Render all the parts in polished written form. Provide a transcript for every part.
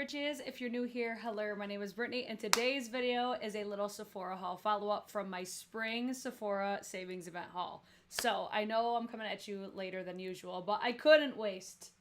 Britches. If you're new here, hello, my name is Brittany, and today's video is a little Sephora haul follow-up from my spring Sephora savings event haul. So I know I'm coming at you later than usual, but I couldn't waste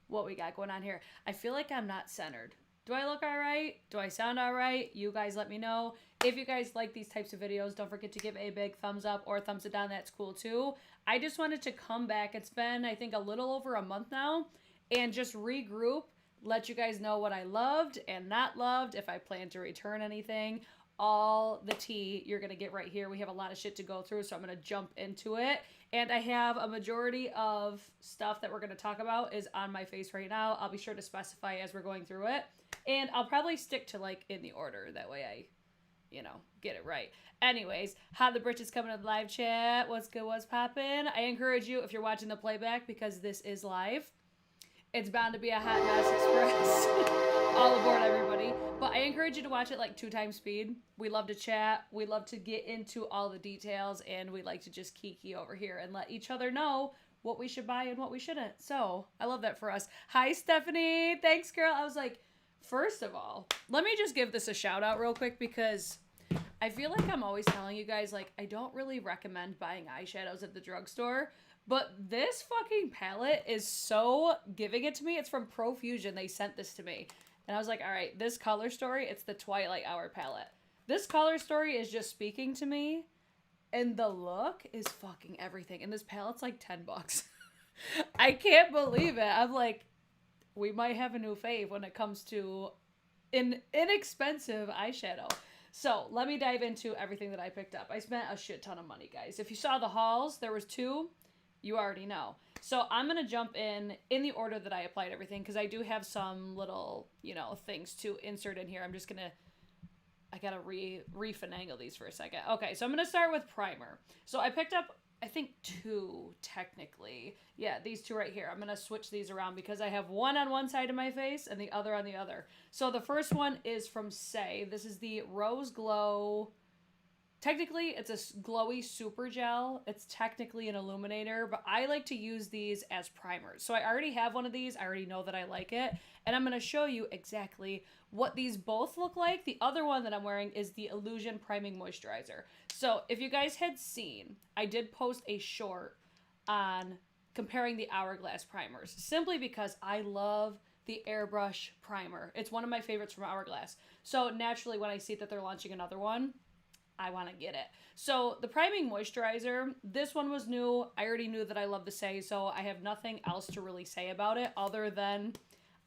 what we got going on here. I feel like I'm not centered. Do I look all right? Do I sound all right? You guys let me know. If you guys like these types of videos, don't forget to give a big thumbs up or thumbs it down. That's cool too. I just wanted to come back. It's been, I think, a little over a month now, and just regroup, let you guys know what I loved and not loved, if I plan to return anything. All the tea you're going to get right here. We have a lot of shit to go through, so I'm going to jump into it. And I have a majority of stuff that we're going to talk about is on my face right now. I'll be sure to specify as we're going through it. And I'll probably stick to, like, in the order. That way I, you know, get it right. Anyways, how the Britches coming to the live chat. What's good? What's poppin'? I encourage you, if you're watching the playback, because this is live, it's bound to be a hot mess express. All aboard, everybody. But I encourage you to watch it like 2 times speed. We love to chat. We love to get into all the details. And we like to just kiki over here and let each other know what we should buy and what we shouldn't. So I love that for us. Hi, Stephanie. Thanks, girl. I was like, first of all, let me just give this a shout out real quick, because I feel like I'm always telling you guys, like, I don't really recommend buying eyeshadows at the drugstore. But this fucking palette is so giving it to me. It's from Profusion. They sent this to me. And I was like, all right, this color story, it's the Twilight Hour palette. This color story is just speaking to me. And the look is fucking everything. And this palette's like $10. I can't believe it. I'm like, we might have a new fave when it comes to an inexpensive eyeshadow. So let me dive into everything that I picked up. I spent a shit ton of money, guys. If you saw the hauls, there was 2. You already know. So I'm going to jump in the order that I applied everything, because I do have some little, you know, things to insert in here. I'm just going to, I got to refinagle these for a second. Okay, so I'm going to start with primer. So I picked up, I think 2 technically. Yeah, these 2 right here. I'm going to switch these around because I have one on one side of my face and the other on the other. So the first one is from Say. This is the Rose Glow. Technically, it's a glowy super gel. It's technically an illuminator, but I like to use these as primers. So I already have one of these. I already know that I like it. And I'm going to show you exactly what these both look like. The other one that I'm wearing is the Illusion Priming Moisturizer. So if you guys had seen, I did post a short on comparing the Hourglass primers, simply because I love the Airbrush primer. It's one of my favorites from Hourglass. So naturally, when I see that they're launching another one, I want to get it. So the priming moisturizer, this one was new. I already knew that I love the Say, so I have nothing else to really say about it other than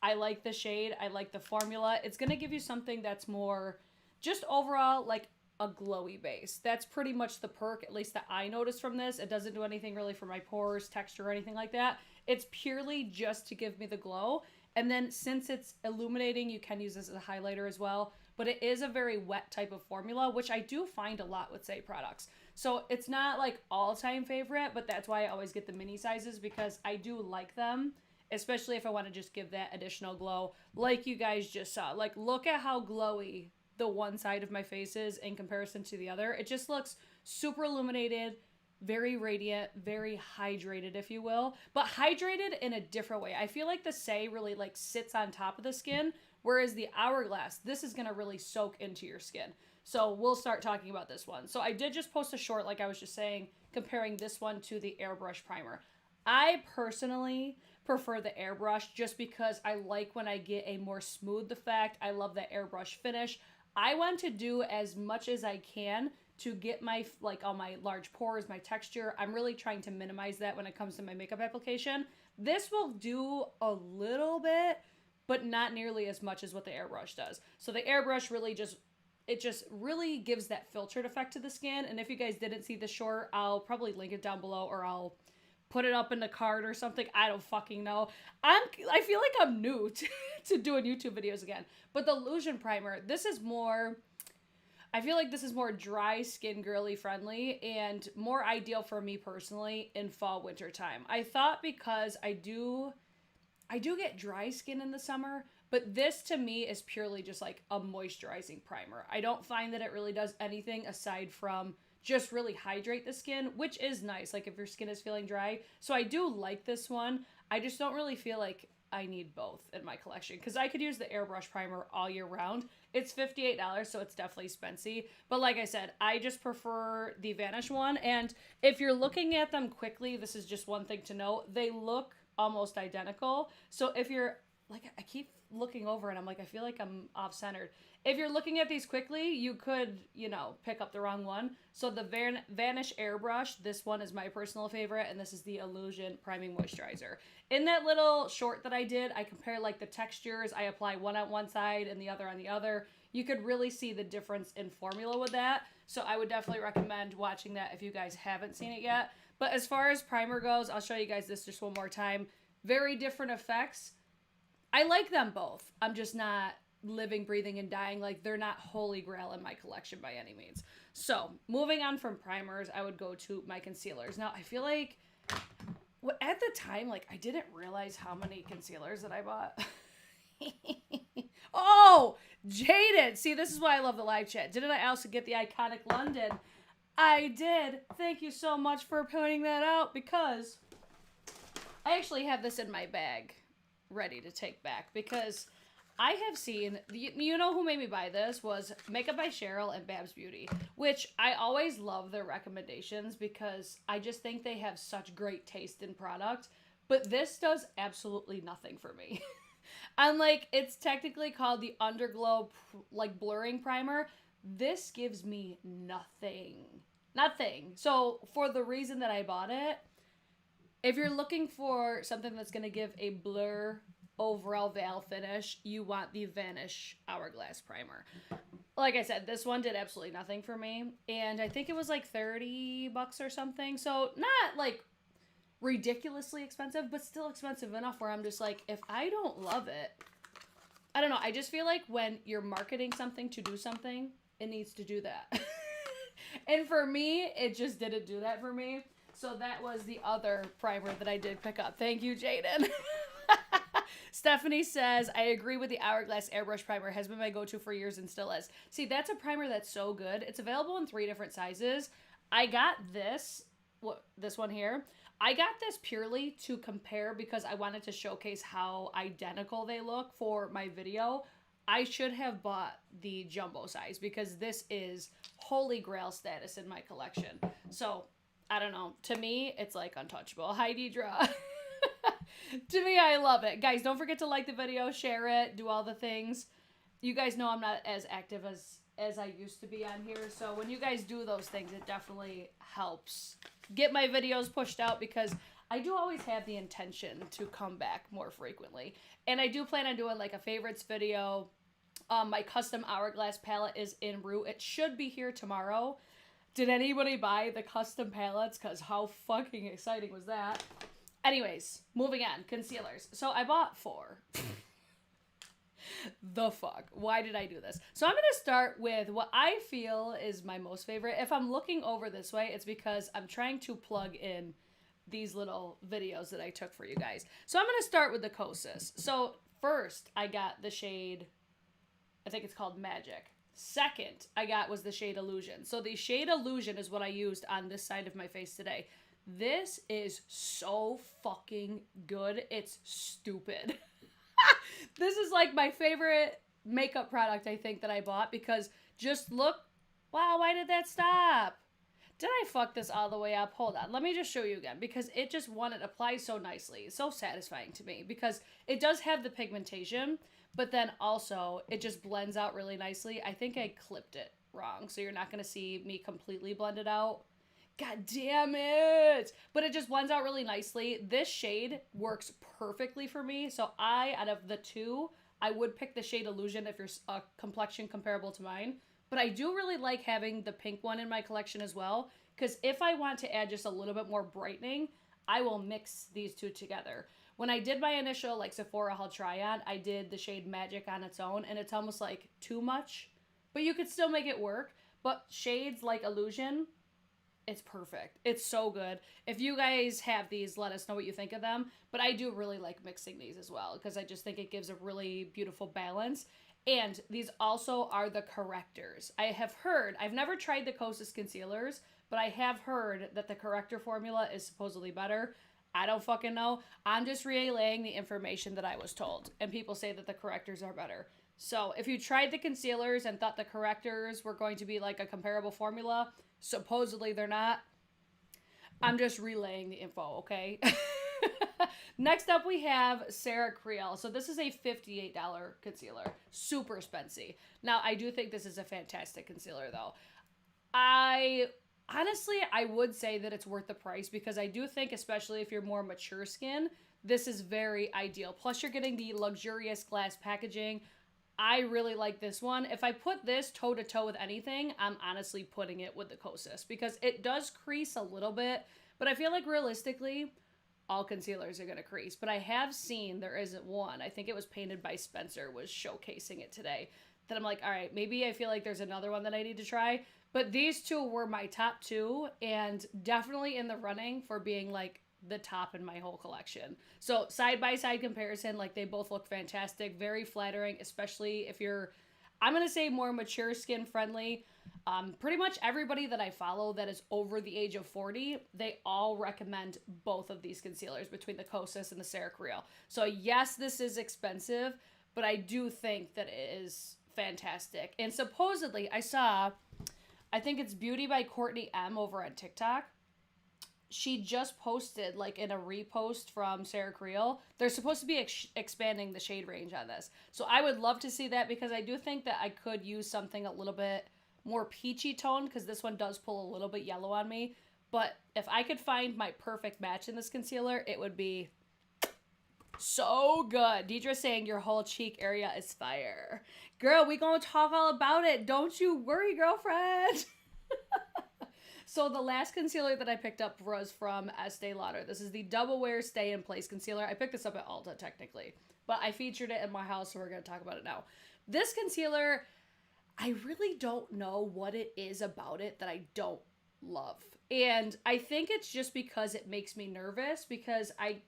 I like the shade. I like the formula. It's going to give you something that's more just overall like a glowy base. That's pretty much the perk, at least that I noticed from this. It doesn't do anything really for my pores, texture, or anything like that. It's purely just to give me the glow. And then since it's illuminating, you can use this as a highlighter as well. But it is a very wet type of formula, which I do find a lot with Say products. So it's not like all-time favorite, but that's why I always get the mini sizes, because I do like them, especially if I want to just give that additional glow like you guys just saw. Like, look at how glowy the one side of my face is in comparison to the other. It just looks super illuminated, very radiant, very hydrated, if you will, but hydrated in a different way. I feel like the Say really like sits on top of the skin, whereas the Hourglass, this is going to really soak into your skin. So we'll start talking about this one. So I did just post a short, like I was just saying, comparing this one to the Airbrush primer. I personally prefer the Airbrush just because I like when I get a more smooth effect. I love the Airbrush finish. I want to do as much as I can to get my, like, all my large pores, my texture. I'm really trying to minimize that when it comes to my makeup application. This will do a little bit, but not nearly as much as what the Airbrush does. So the Airbrush really just really gives that filtered effect to the skin. And if you guys didn't see the short, I'll probably link it down below, or I'll put it up in the card or something. I don't fucking know. I feel like I'm new to doing YouTube videos again. But the Illusion Primer, this is more, I feel like this is more dry skin girly friendly and more ideal for me personally in fall winter time. I thought because I do get dry skin in the summer, but this to me is purely just like a moisturizing primer. I don't find that it really does anything aside from just really hydrate the skin, which is nice, like if your skin is feeling dry. So I do like this one. I just don't really feel like I need both in my collection because I could use the airbrush primer all year round. It's $58, so it's definitely spency. But like I said, I just prefer the Vanish one. And if you're looking at them quickly, this is just one thing to note. They look almost identical. So if you're, like, I keep looking over and I'm like, I feel like I'm off-centered. If you're looking at these quickly, you could, you know, pick up the wrong one. So the Vanish Airbrush, this one is my personal favorite, and this is the Illusion Priming Moisturizer. In that little short that I did, I compare like the textures. I apply one on one side and the other on the other. You could really see the difference in formula with that. So I would definitely recommend watching that if you guys haven't seen it yet. But as far as primer goes, I'll show you guys this just one more time. Very different effects. I like them both. I'm just not living, breathing, and dying. Like, they're not holy grail in my collection by any means. So, moving on from primers, I would go to my concealers. Now, I feel like at the time, like, I didn't realize how many concealers that I bought. Oh, Jaden! See, this is why I love the live chat. Didn't I also get the iconic London? I did. Thank you so much for pointing that out, because I actually have this in my bag ready to take back, because I have seen, you know who made me buy this was Makeup by Cheryl and Babs Beauty, which I always love their recommendations because I just think they have such great taste in product, but this does absolutely nothing for me. I'm like, it's technically called the Underglow like blurring primer. This gives me nothing. Nothing. So for the reason that I bought it, if you're looking for something that's going to give a blur overall veil finish, you want the Vanish Hourglass Primer. Like I said, this one did absolutely nothing for me. And I think it was like $30 or something. So not like ridiculously expensive, but still expensive enough where I'm just like, if I don't love it, I don't know. I just feel like when you're marketing something to do something, it needs to do that. And for me, it just didn't do that for me. So that was the other primer that I did pick up. Thank you, Jaden. Stephanie says, I agree with the Hourglass Airbrush Primer. Has been my go-to for years and still is. See, that's a primer that's so good. It's available in 3 different sizes. I got this one here. I got this purely to compare because I wanted to showcase how identical they look for my video. I should have bought the jumbo size because this is holy grail status in my collection. So, I don't know. To me, it's like untouchable. Hi, Deidre. To me, I love it. Guys, don't forget to like the video, share it, do all the things. You guys know I'm not as active as I used to be on here. So when you guys do those things, it definitely helps get my videos pushed out because I do always have the intention to come back more frequently. And I do plan on doing like a favorites video. My custom Hourglass palette is en route. It should be here tomorrow. Did anybody buy the custom palettes? Because how fucking exciting was that? Anyways, moving on. Concealers. So I bought 4. The fuck? Why did I do this? So I'm going to start with what I feel is my most favorite. If I'm looking over this way, it's because I'm trying to plug in these little videos that I took for you guys. So I'm going to start with the Kosas. So first, I got the shade, I think it's called Magic. Second, I got was the shade Illusion. So the shade Illusion is what I used on this side of my face today. This is so fucking good. It's stupid. This is like my favorite makeup product I think that I bought because just look. Wow, why did that stop? Did I fuck this all the way up? Hold on. Let me just show you again because it just it applies so nicely. It's so satisfying to me because it does have the pigmentation, but then also it just blends out really nicely. I think I clipped it wrong, so you're not going to see me completely blend it out. God damn it! But it just blends out really nicely. This shade works perfectly for me. So out of the 2, I would pick the shade Illusion if you're a complexion comparable to mine. But I do really like having the pink one in my collection as well. Because if I want to add just a little bit more brightening, I will mix these 2 together. When I did my initial like Sephora haul try on, I did the shade Magic on its own. And it's almost like too much. But you could still make it work. But shades like Illusion, it's perfect. It's so good. If you guys have these, let us know what you think of them. But I do really like mixing these as well because I just think it gives a really beautiful balance. And these also are the correctors. I have heard, I've never tried the Kosas concealers, but I have heard that the corrector formula is supposedly better. I don't fucking know. I'm just relaying the information that I was told. And people say that the correctors are better. So if you tried the concealers and thought the correctors were going to be like a comparable formula, supposedly they're not. I'm just relaying the info, okay? Next up, we have Sarah Creole. So this is a $58 concealer. Super expensive. Now, I do think this is a fantastic concealer, though. Honestly, I would say that it's worth the price because I do think, especially if you're more mature skin, this is very ideal. Plus, you're getting the luxurious glass packaging. I really like this one. If I put this toe-to-toe with anything, I'm honestly putting it with the Kosas because it does crease a little bit, but I feel like realistically, all concealers are going to crease. But I have seen there isn't one. I think it was Painted by Spencer was showcasing it today. That I'm like, all right, maybe I feel like there's another one that I need to try. But these two were my top two and definitely in the running for being like the top in my whole collection. So side-by-side comparison, like they both look fantastic, very flattering, especially if you're, I'm going to say more mature skin friendly. Pretty much everybody that I follow that is over the age of 40, they all recommend both of these concealers between the Kosas and the Sarah Creole. So yes, this is expensive, but I do think that it is fantastic. And supposedly I saw, I think it's Beauty by Courtney M over on TikTok. She just posted, like in a repost from Sarah Creole, they're supposed to be expanding the shade range on this. So I would love to see that because I do think that I could use something a little bit more peachy tone because this one does pull a little bit yellow on me. But if I could find my perfect match in this concealer, it would be so good. Deidre's saying your whole cheek area is fire. Girl, we gonna talk all about it. Don't you worry, girlfriend. So the last concealer that I picked up was from Estee Lauder. This is the Double Wear Stay in Place concealer. I picked this up at Ulta technically, but I featured it in my house, so we're going to talk about it now. This concealer, I really don't know what it is about it that I don't love. And I think it's just because it makes me nervous because I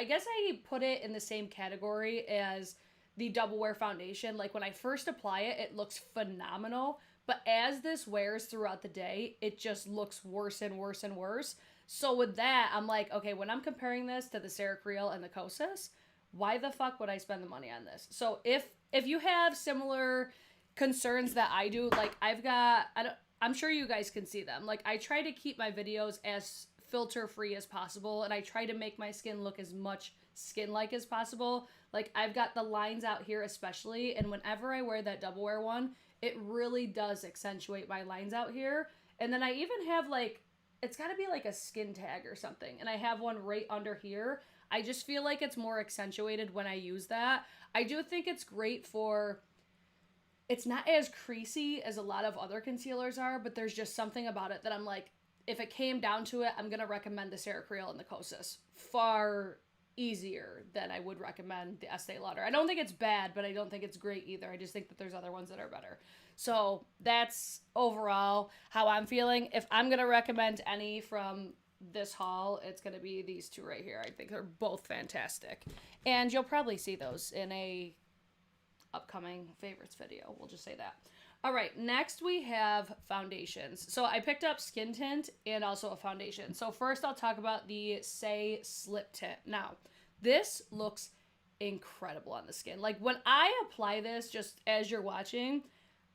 guess I put it in the same category as the Double Wear foundation. Like when I first apply it, it looks phenomenal. But as this wears throughout the day, it just looks worse and worse and worse. So with that, I'm like, okay, when I'm comparing this to the Sarah Creole and the Kosas, why the fuck would I spend the money on this? So if you have similar concerns that I do, like I'm sure you guys can see them. Like I try to keep my videos as filter free as possible, and I try to make my skin look as much skin-like as possible. Like I've got the lines out here especially, and whenever I wear that Double Wear one, it really does accentuate my lines out here. And then I even have like, it's got to be like a skin tag or something. And I have one right under here. I just feel like it's more accentuated when I use that. I do think it's great for, it's not as creasy as a lot of other concealers are, but there's just something about it that I'm like, if it came down to it, I'm going to recommend the Sarah Creole and the Kosas far easier than I would recommend the Estee Lauder. I don't think it's bad, but I don't think it's great either. I just think that there's other ones that are better. So that's overall how I'm feeling. If I'm going to recommend any from this haul, it's going to be these two right here. I think they're both fantastic. And you'll probably see those in a upcoming favorites video. We'll just say that. All right, next we have foundations. So I picked up skin tint and also a foundation. So first I'll talk about the Say Slip Tint. Now, this looks incredible on the skin. Like when I apply this, just as you're watching,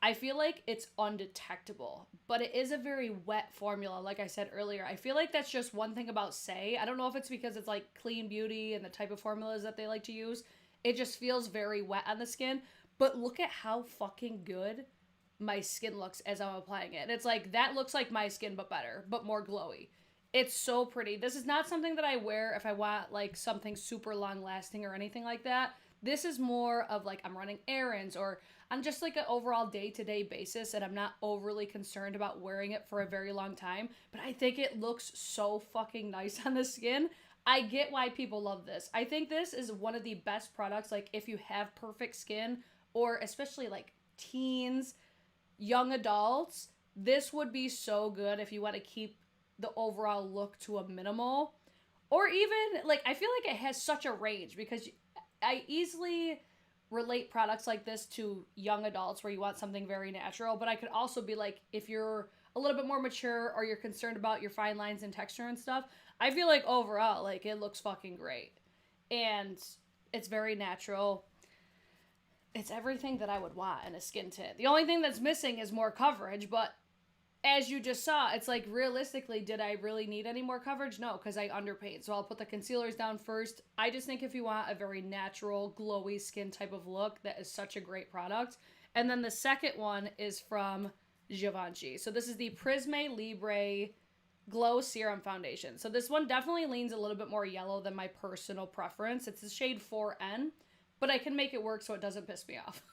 I feel like it's undetectable, but it is a very wet formula. Like I said earlier, I feel like that's just one thing about Say. I don't know if it's because it's like clean beauty and the type of formulas that they like to use. It just feels very wet on the skin, but look at how fucking good my skin looks as I'm applying it. And it's like, that looks like my skin, but better, but more glowy. It's so pretty. This is not something that I wear if I want like something super long lasting or anything like that. This is more of like, I'm running errands or on just like an overall day-to-day basis, and I'm not overly concerned about wearing it for a very long time, but I think it looks so fucking nice on the skin. I get why people love this. I think this is one of the best products, like if you have perfect skin, or especially like teens, young adults, this would be so good if you want to keep the overall look to a minimal. Or even, like, I feel like it has such a range because I easily relate products like this to young adults where you want something very natural, but I could also be like, if you're a little bit more mature or you're concerned about your fine lines and texture and stuff, I feel like overall, like, it looks fucking great. And it's very natural. It's everything that I would want in a skin tint. The only thing that's missing is more coverage, but as you just saw, it's like, realistically, did I really need any more coverage? No, because I underpaid. So I'll put the concealers down first. I just think if you want a very natural, glowy skin type of look, that is such a great product. And then the second one is from Givenchy. So this is the Prisme Libre Glow Serum Foundation. So this one definitely leans a little bit more yellow than my personal preference. It's the shade 4N, but I can make it work so it doesn't piss me off.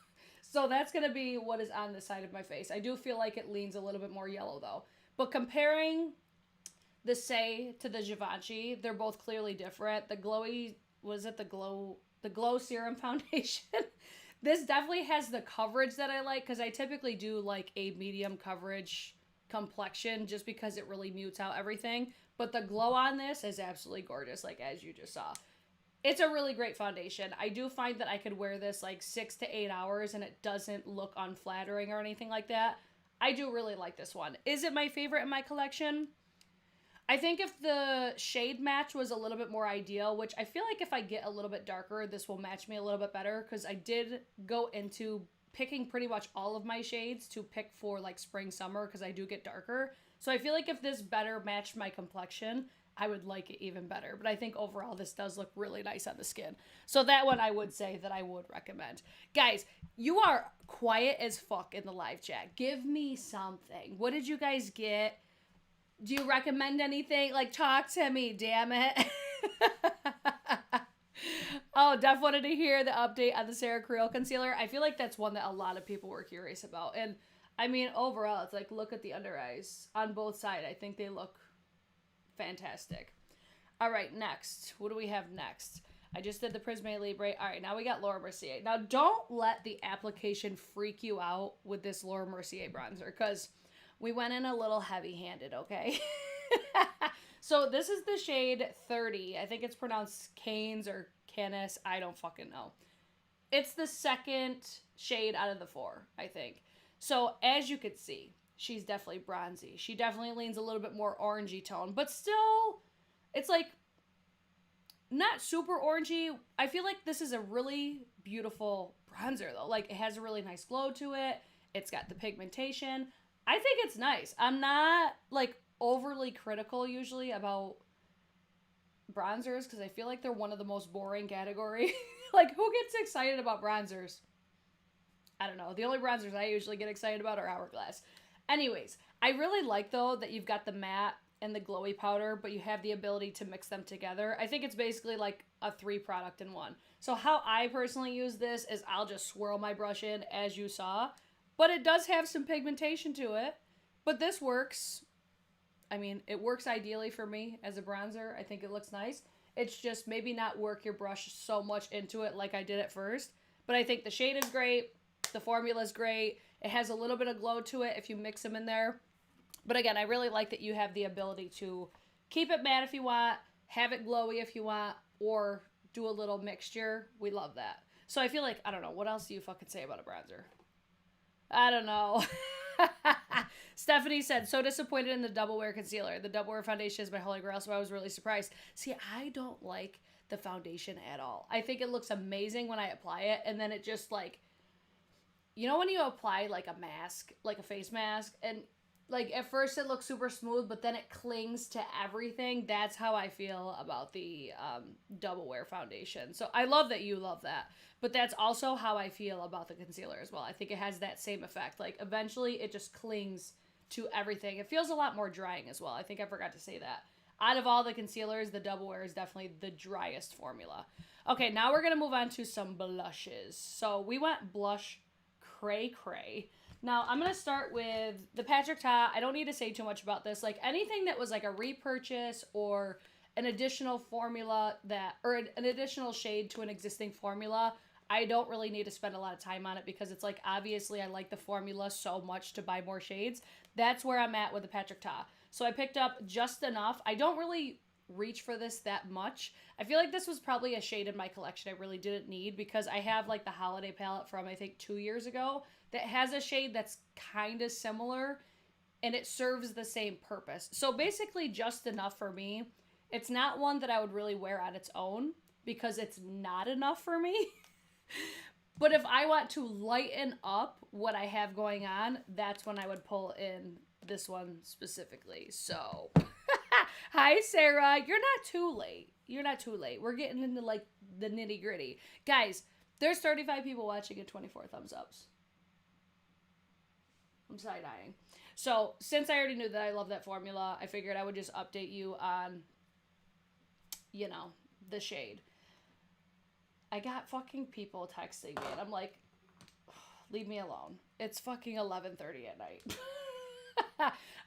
So that's going to be what is on the side of my face. I do feel like it leans a little bit more yellow though. But comparing the Say to the Givenchy, they're both clearly different. The glowy, was it the Glow Serum Foundation? This definitely has the coverage that I like, because I typically do like a medium coverage complexion just because it really mutes out everything. But the glow on this is absolutely gorgeous, like as you just saw. It's a really great foundation. I do find that I could wear this like 6 to 8 hours and it doesn't look unflattering or anything like that. I do really like this one. Is it my favorite in my collection? I think if the shade match was a little bit more ideal, which I feel like if I get a little bit darker, this will match me a little bit better, because I did go into picking pretty much all of my shades to pick for like spring, summer, because I do get darker. So I feel like if this better matched my complexion, I would like it even better. But I think overall this does look really nice on the skin. So that one I would say that I would recommend. Guys, you are quiet as fuck in the live chat. Give me something. What did you guys get? Do you recommend anything? Like, talk to me, damn it. Oh, Def wanted to hear the update on the Sarah Creel concealer. I feel like that's one that a lot of people were curious about. And I mean, overall, it's like, look at the under eyes on both sides. I think they look fantastic. All right, next. What do we have next? I just did the Prisme Libre. All right, now we got Laura Mercier. Now, don't let the application freak you out with this Laura Mercier bronzer, because we went in a little heavy-handed, okay? So this is the shade 30. I think it's pronounced Canes or Canis. I don't fucking know. It's the second shade out of the 4, I think. So as you could see, she's definitely bronzy. She definitely leans a little bit more orangey tone, but still, it's like not super orangey. I feel like this is a really beautiful bronzer though. Like, it has a really nice glow to it. It's got the pigmentation. I think it's nice. I'm not like overly critical usually about bronzers, because I feel like they're one of the most boring category. Like, who gets excited about bronzers? I don't know. The only bronzers I usually get excited about are Hourglass. Anyways, I really like, though, that you've got the matte and the glowy powder, but you have the ability to mix them together. I think it's basically like a 3 product in one. So how I personally use this is I'll just swirl my brush in, as you saw. But it does have some pigmentation to it. But this works. I mean, it works ideally for me as a bronzer. I think it looks nice. It's just maybe not work your brush so much into it like I did at first. But I think the shade is great. The formula is great. It has a little bit of glow to it if you mix them in there. But again, I really like that you have the ability to keep it matte if you want, have it glowy if you want, or do a little mixture. We love that. So I feel like, I don't know, what else do you fucking say about a bronzer? I don't know. Stephanie said, so disappointed in the Double Wear concealer. The Double Wear foundation is my holy grail, so I was really surprised. See, I don't like the foundation at all. I think it looks amazing when I apply it, and then it just like, you know when you apply like a mask, like a face mask, and like at first it looks super smooth, but then it clings to everything? That's how I feel about the Double Wear foundation. So I love that you love that. But that's also how I feel about the concealer as well. I think it has that same effect. Like, eventually it just clings to everything. It feels a lot more drying as well. I think I forgot to say that. Out of all the concealers, the Double Wear is definitely the driest formula. Okay, now we're going to move on to some blushes. So we went blush cray cray. Now, I'm going to start with the Patrick Ta. I don't need to say too much about this. Like, anything that was like a repurchase or an additional formula that, or an additional shade to an existing formula, I don't really need to spend a lot of time on it, because it's like, obviously I like the formula so much to buy more shades. That's where I'm at with the Patrick Ta. So I picked up just enough. I don't really reach for this that much. I feel like this was probably a shade in my collection I really didn't need, because I have like the holiday palette from I think 2 years ago that has a shade that's kind of similar. and it serves the same purpose. So basically just enough for me. It's not one that I would really wear on its own because it's not enough for me. But if I want to lighten up what I have going on, that's when I would pull in this one specifically. So, hi Sarah, you're not too late. You're not too late. We're getting into like the nitty gritty. Guys, there's 35 people watching and 24 thumbs ups. I'm side-eyeing. So, since I already knew that I love that formula, I figured I would just update you on, you know, the shade. I got fucking people texting me, and I'm like, leave me alone. It's fucking 11:30 at night.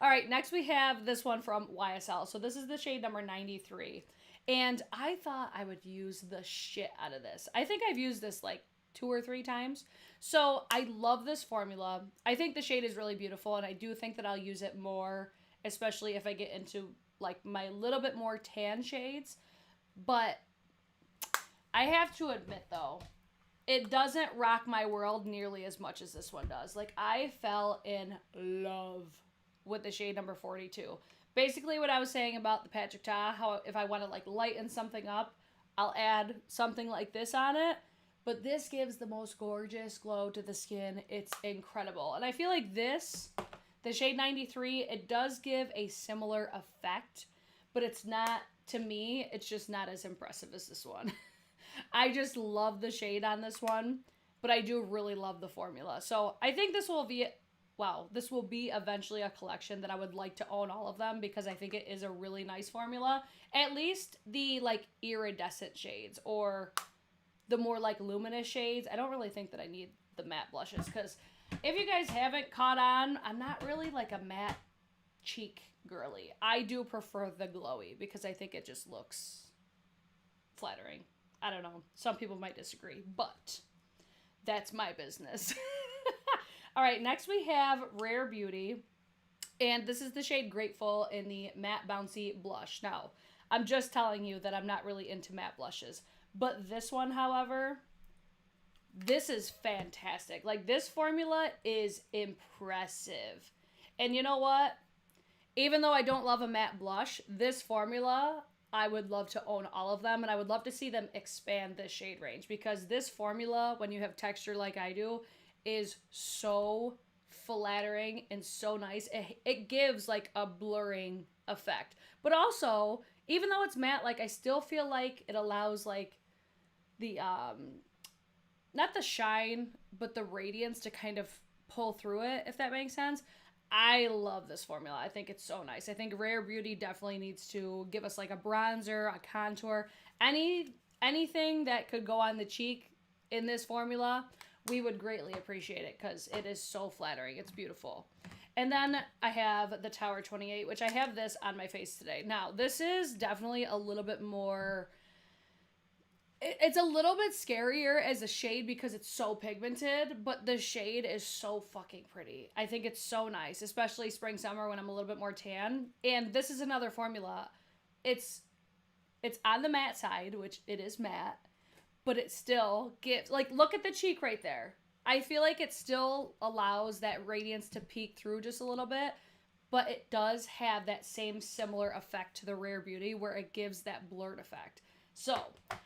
All right, next we have this one from YSL. So this is the shade number 93. And I thought I would use the shit out of this. I think I've used this like 2 or 3 times. So I love this formula. I think the shade is really beautiful, and I do think that I'll use it more, especially if I get into like my little bit more tan shades. But I have to admit though, it doesn't rock my world nearly as much as this one does. Like, I fell in love with the shade number 42. Basically what I was saying about the Patrick Ta, how if I want to like lighten something up, I'll add something like this on it. But this gives the most gorgeous glow to the skin. It's incredible. And I feel like this, the shade 93, it does give a similar effect, but it's not, to me, it's just not as impressive as this one. I just love the shade on this one, but I do really love the formula. So I think this will be, wow, this will be eventually a collection that I would like to own all of them because I think it is a really nice formula. At least the like iridescent shades or the more like luminous shades. I don't really think that I need the matte blushes because if you guys haven't caught on, I'm not really like a matte cheek girly. I do prefer the glowy because I think it just looks flattering. I don't know. Some people might disagree, but that's my business. All right, next we have Rare Beauty, and this is the shade Grateful in the Matte Bouncy Blush. Now, I'm just telling you that I'm not really into matte blushes, but this one, however, this is fantastic. Like, this formula is impressive. And you know what? Even though I don't love a matte blush, this formula, I would love to own all of them, and I would love to see them expand this shade range because this formula, when you have texture like I do, is so flattering and so nice. It gives like a blurring effect. But also, even though it's matte, like I still feel like it allows like the, not the shine, but the radiance to kind of pull through it, if that makes sense. I love this formula. I think it's so nice. I think Rare Beauty definitely needs to give us like a bronzer, a contour, anything that could go on the cheek in this formula. We would greatly appreciate it because it is so flattering. It's beautiful. And then I have the Tower 28, which I have this on my face today. Now, this is definitely a little bit more, it's a little bit scarier as a shade because it's so pigmented, but the shade is so fucking pretty. I think it's so nice, especially spring, summer when I'm a little bit more tan. And this is another formula. It's on the matte side, which it is matte, but it still gives, like, look at the cheek right there. I feel like it still allows that radiance to peek through just a little bit, but it does have that same similar effect to the Rare Beauty where it gives that blurred effect. So,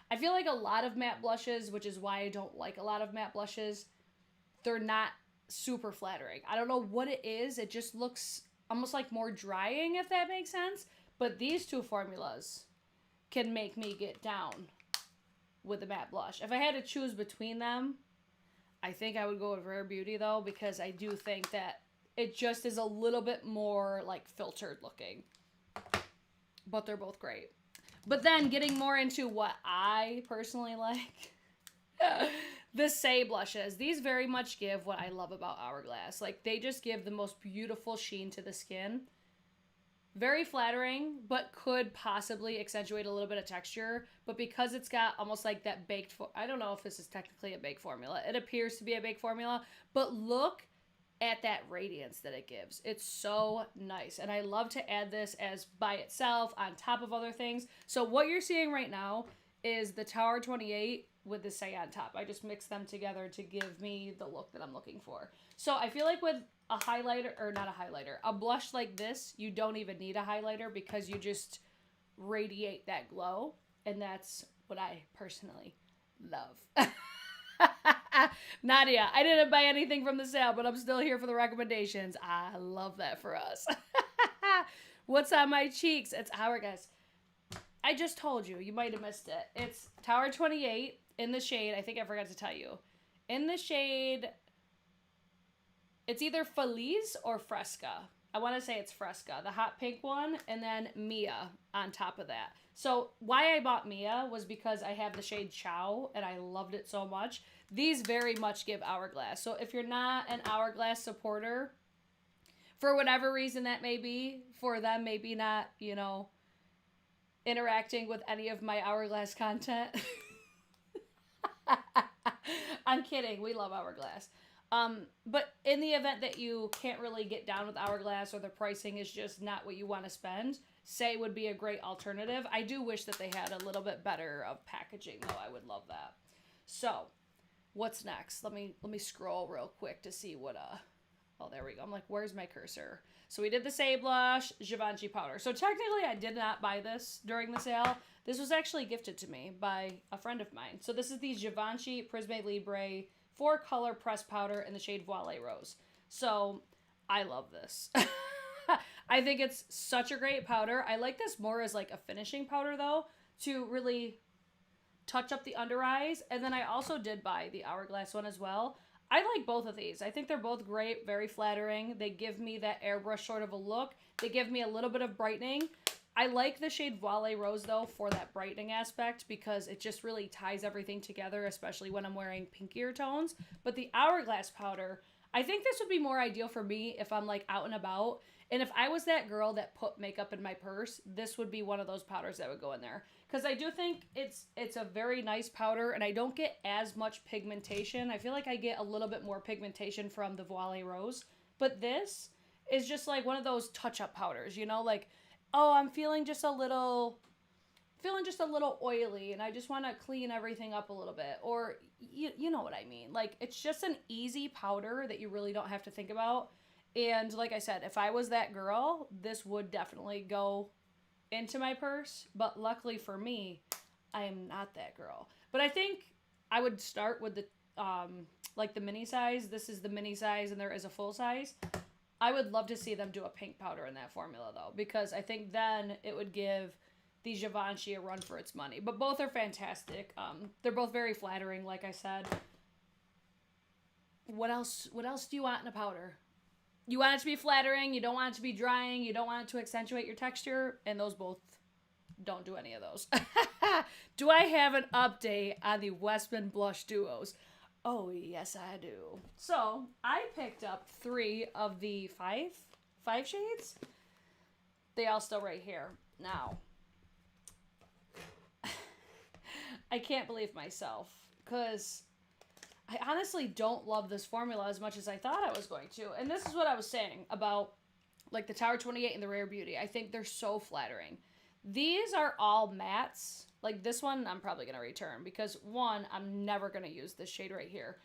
I feel like a lot of matte blushes, which is why I don't like a lot of matte blushes, they're not super flattering. I don't know what it is. It just looks almost like more drying, if that makes sense. But these two formulas can make me get down with the matte blush. If I had to choose between them, I think I would go with Rare Beauty, though, because I do think that it just is a little bit more, like, filtered looking. But they're both great. But then getting more into what I personally like, the Say blushes. These very much give what I love about Hourglass. Like, they just give the most beautiful sheen to the skin. Very flattering, but could possibly accentuate a little bit of texture. But because it's got almost like that baked, I don't know if this is technically a baked formula. It appears to be a baked formula, but look at that radiance that it gives. It's so nice. And I love to add this as by itself on top of other things. So what you're seeing right now is the Tower 28 with the cyan top. I just mix them together to give me the look that I'm looking for. So I feel like with a highlighter, or not a highlighter, a blush like this, you don't even need a highlighter because you just radiate that glow. And that's what I personally love. Nadia, I didn't buy anything from the sale, but I'm still here for the recommendations. I love that for us. What's on my cheeks? It's Hourglass. I just told you. You might have missed it. It's Tower 28 in the shade. I think I forgot to tell you. In the shade, it's either Feliz or Fresca. I want to say it's Fresca, the hot pink one, and then Mia on top of that. So why I bought Mia was because I have the shade Chow, and I loved it so much. These very much give Hourglass. So if you're not an Hourglass supporter, for whatever reason that may be, for them maybe not, you know, interacting with any of my Hourglass content. I'm kidding. We love Hourglass. But in the event that you can't really get down with Hourglass or the pricing is just not what you want to spend, Say would be a great alternative. I do wish that they had a little bit better of packaging though. I would love that. So, what's next? Let me scroll real quick to see what oh, there we go. I'm like, where's my cursor? So we did the Say blush, Givenchy powder. So technically I did not buy this during the sale. This was actually gifted to me by a friend of mine. So this is the Givenchy Prisme Libre 4-color pressed powder in the shade Voile Rose. So I love this. I think it's such a great powder. I like this more as like a finishing powder though, to really touch up the under eyes. And then I also did buy the Hourglass one as well. I like both of these. I think they're both great, very flattering. They give me that airbrush sort of a look. They give me a little bit of brightening. I like the shade Voile Rose though for that brightening aspect because it just really ties everything together, especially when I'm wearing pinkier tones. But the Hourglass powder, I think this would be more ideal for me if I'm like out and about. And if I was that girl that put makeup in my purse, this would be one of those powders that would go in there. Because I do think it's a very nice powder, and I don't get as much pigmentation. I feel like I get a little bit more pigmentation from the Voile Rose. But this is just like one of those touch-up powders, you know? Like, oh, I'm feeling just a little oily, and I just want to clean everything up a little bit. Or, you know what I mean. Like, it's just an easy powder that you really don't have to think about. And like I said, if I was that girl, this would definitely go into my purse. But luckily for me, I am not that girl. But I think I would start with the like the mini size. This is the mini size and there is a full size. I would love to see them do a pink powder in that formula though, because I think then it would give the Givenchy a run for its money. But both are fantastic. They're both very flattering, like I said. What else do you want in a powder? You want it to be flattering, you don't want it to be drying, you don't want it to accentuate your texture, and those both don't do any of those. Do I have an update on the Westman blush duos? Oh, yes, I do. So, I picked up 3 of the five shades. They all still right here. Now, I can't believe myself, because I honestly don't love this formula as much as I thought I was going to. And this is what I was saying about like the Tower 28 and the Rare Beauty. I think they're so flattering. These are all mattes. Like this one I'm probably going to return because one, I'm never going to use this shade right here.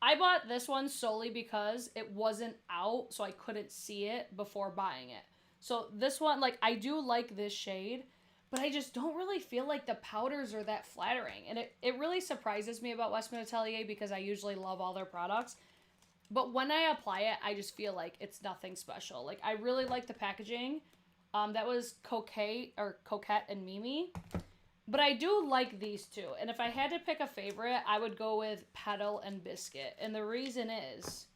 I bought this one solely because it wasn't out, so I couldn't see it before buying it. So this one, like I do like this shade, but I just don't really feel like the powders are that flattering. And it really surprises me about Westman Atelier because I usually love all their products. But when I apply it, I just feel like it's nothing special. Like, I really like the packaging. That was Coquette and Mimi. But I do like these two. And if I had to pick a favorite, I would go with Petal and Biscuit. And the reason is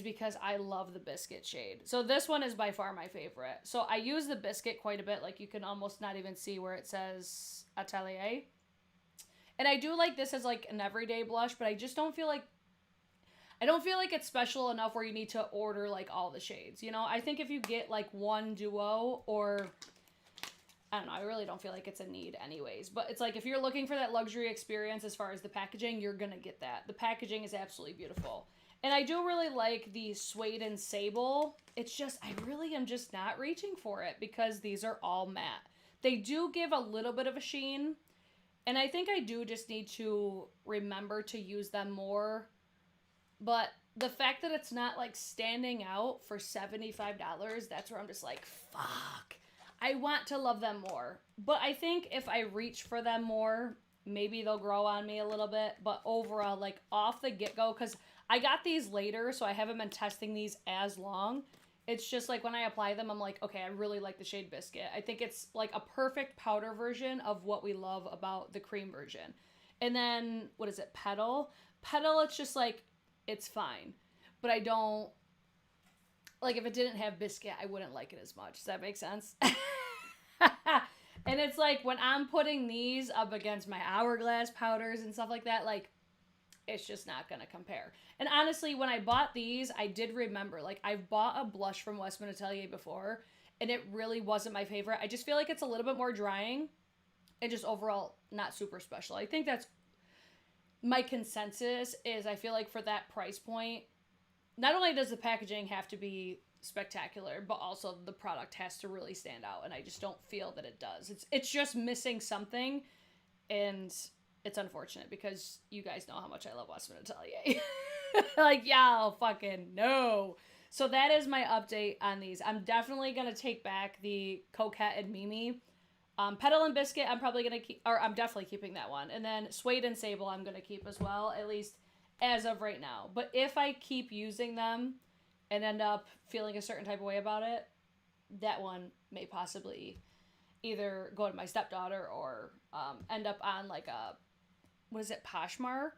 because I love the Biscuit shade. So this one is by far my favorite. So I use the Biscuit quite a bit. Like you can almost not even see where it says Atelier. And I do like this as like an everyday blush, but I just don't feel like it's special enough where you need to order like all the shades. You know, I think if you get like one duo or I don't know, I really don't feel like it's a need anyways. But it's like if you're looking for that luxury experience as far as the packaging, you're going to get that. The packaging is absolutely beautiful. And I do really like the Suede and Sable. It's just, I really am just not reaching for it because these are all matte. They do give a little bit of a sheen. And I think I do just need to remember to use them more. But the fact that it's not like standing out for $75, that's where I'm just like, fuck. I want to love them more. But I think if I reach for them more, maybe they'll grow on me a little bit. But overall, like off the get-go, because I got these later, so I haven't been testing these as long. It's just like when I apply them, I'm like, okay, I really like the shade Biscuit. I think it's like a perfect powder version of what we love about the cream version. And then, what is it, Petal? Petal, it's just like, it's fine. But I don't, like if it didn't have Biscuit, I wouldn't like it as much. Does that make sense? And it's like when I'm putting these up against my Hourglass powders and stuff like that, like, it's just not going to compare. And honestly, when I bought these, I did remember, like, I've bought a blush from Westman Atelier before, and it really wasn't my favorite. I just feel like it's a little bit more drying, and just overall not super special. I think that's my consensus, is I feel like for that price point, not only does the packaging have to be spectacular, but also the product has to really stand out, and I just don't feel that it does. It's just missing something, and it's unfortunate because you guys know how much I love Westman Atelier. Like, y'all fucking no. So that is my update on these. I'm definitely going to take back the Coquette and Mimi. Petal and Biscuit, I'm probably going to keep, or I'm definitely keeping that one. And then Suede and Sable, I'm going to keep as well, at least as of right now. But if I keep using them and end up feeling a certain type of way about it, that one may possibly either go to my stepdaughter or end up on like a, what is it, Poshmark?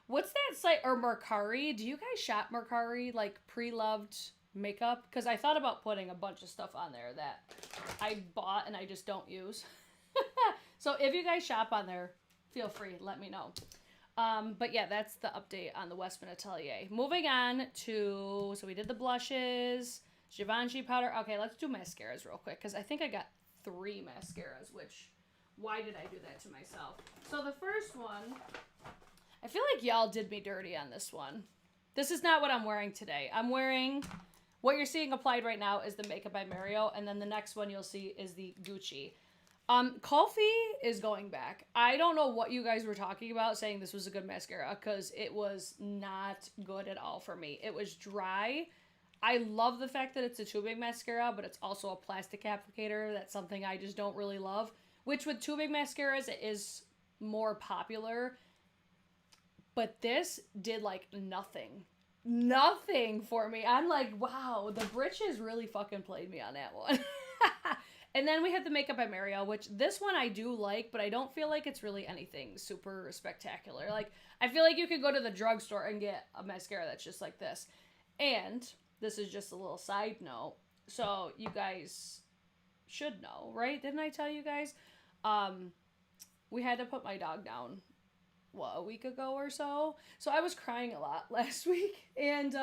What's that site? Or Mercari? Do you guys shop Mercari? Like pre-loved makeup? Because I thought about putting a bunch of stuff on there that I bought and I just don't use. So if you guys shop on there, feel free. Let me know. But yeah, that's the update on the Westman Atelier. Moving on to, so we did the blushes, Givenchy powder. Okay, let's do mascaras real quick because I think I got 3 mascaras, which... why did I do that to myself? So the first one, I feel like y'all did me dirty on this one. This is not what I'm wearing today. I'm wearing, what you're seeing applied right now is the Makeup by Mario, and then the next one you'll see is the Gucci. Coffee is going back. I don't know what you guys were talking about saying this was a good mascara, because it was not good at all for me. It was dry. I love the fact that it's a tubing mascara, but it's also a plastic applicator. That's something I just don't really love. Which with tubing mascaras, it is more popular. But this did like nothing. Nothing for me. I'm like, wow, the Britches really fucking played me on that one. And then we had the Makeup by Mario, which this one I do like, but I don't feel like it's really anything super spectacular. Like, I feel like you could go to the drugstore and get a mascara that's just like this. And this is just a little side note. So you guys should know, right? Didn't I tell you guys? We had to put my dog down, a week ago or so. So I was crying a lot last week. And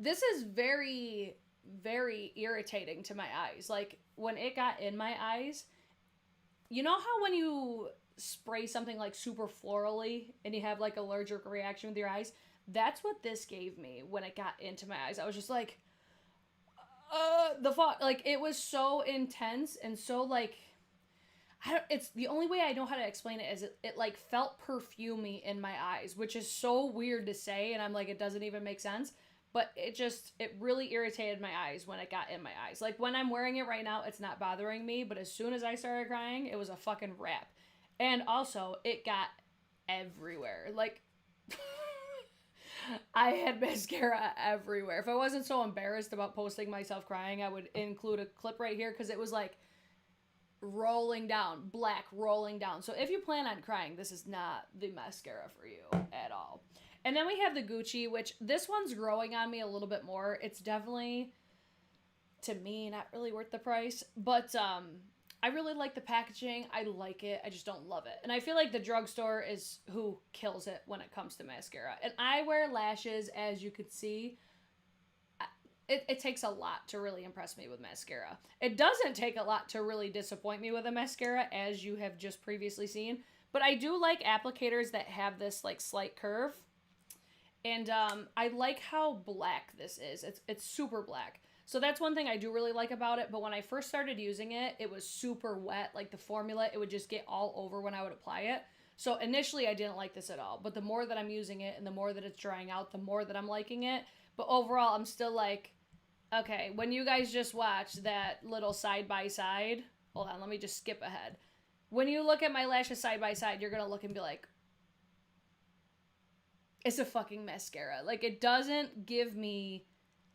this is very, very irritating to my eyes. Like, when it got in my eyes, you know how when you spray something like super florally and you have like allergic reaction with your eyes? That's what this gave me when it got into my eyes. I was just like, like, it was so intense and so like, it's the only way I know how to explain it is it like felt perfumey in my eyes, which is so weird to say, and I'm like, it doesn't even make sense, but it really irritated my eyes when it got in my eyes. Like, when I'm wearing it right now, it's not bothering me, but as soon as I started crying, it was a fucking wrap. And also, it got everywhere. Like, I had mascara everywhere. If I wasn't so embarrassed about posting myself crying, I would include a clip right here, because it was like rolling down, black rolling down. So if you plan on crying, this is not the mascara for you at all. And then we have the Gucci, which this one's growing on me a little bit more. It's definitely, to me, not really worth the price, but I really like the packaging. I like it. I just don't love it. And I feel like the drugstore is who kills it when it comes to mascara. And I wear lashes, as you could see. It takes a lot to really impress me with mascara. It doesn't take a lot to really disappoint me with a mascara, as you have just previously seen. But I do like applicators that have this like slight curve. And I like how black this is. It's super black. So that's one thing I do really like about it. But when I first started using it, it was super wet. Like the formula, it would just get all over when I would apply it. So initially I didn't like this at all. But the more that I'm using it and the more that it's drying out, the more that I'm liking it. But overall, I'm still like, okay, when you guys just watch that little side by side, hold on, let me just skip ahead. When you look at my lashes side by side, you're going to look and be like, it's a fucking mascara. Like, it doesn't give me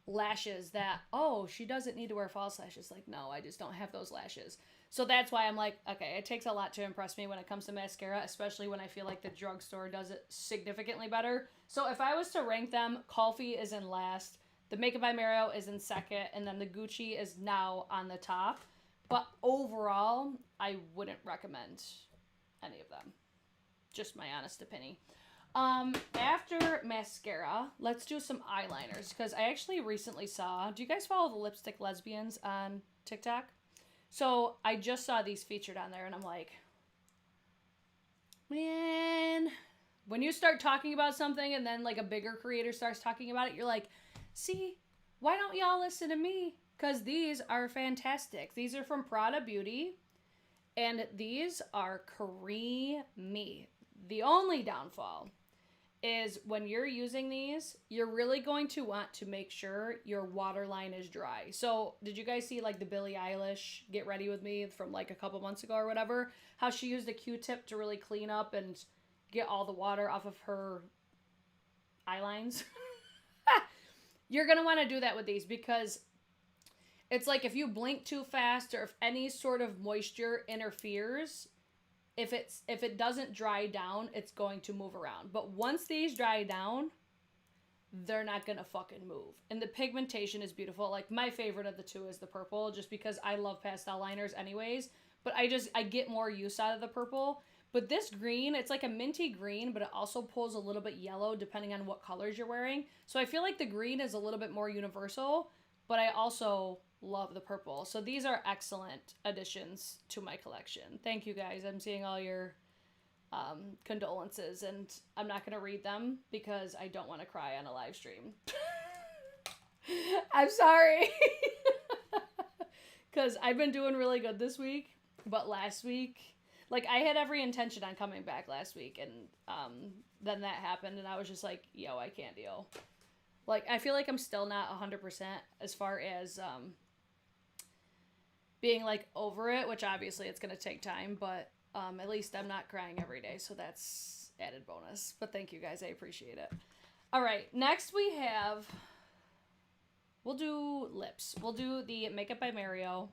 lashes that, oh, she doesn't need to wear false lashes. Like, no, I just don't have those lashes. So that's why I'm like, okay, it takes a lot to impress me when it comes to mascara, especially when I feel like the drugstore does it significantly better. So if I was to rank them, Kulfi is in last, the Makeup by Mario is in second, and then the Gucci is now on the top. But overall, I wouldn't recommend any of them. Just my honest opinion. After mascara, let's do some eyeliners, because I actually recently saw, do you guys follow the Lipstick Lesbians on TikTok? So I just saw these featured on there, and I'm like, man, when you start talking about something and then like a bigger creator starts talking about it, you're like, see, why don't y'all listen to me? Because these are fantastic. These are from Prada Beauty, and these are creamy. The only downfall is when you're using these, you're really going to want to make sure your waterline is dry. So did you guys see like the Billie Eilish Get Ready With Me from like a couple months ago or whatever? How she used a Q-tip to really clean up and get all the water off of her eyelines? You're going to want to do that with these, because it's like if you blink too fast or if any sort of moisture interferes, if it doesn't dry down, it's going to move around. But once these dry down, they're not going to fucking move. And the pigmentation is beautiful. Like, my favorite of the two is the purple, just because I love pastel liners anyways. But I get more use out of the purple. But this green, it's like a minty green, but it also pulls a little bit yellow depending on what colors you're wearing. So I feel like the green is a little bit more universal, but I also love the purple. So these are excellent additions to my collection. Thank you guys. I'm seeing all your condolences, and I'm not going to read them because I don't want to cry on a live stream. I'm sorry. Because I've been doing really good this week, but last week, like, I had every intention on coming back last week, and then that happened, and I was just like, yo, I can't deal. Like, I feel like I'm still not 100% as far as being, like, over it, which obviously it's going to take time, but at least I'm not crying every day, so that's added bonus. But thank you guys, I appreciate it. All right, next we'll do lips. We'll do the Makeup by Mario.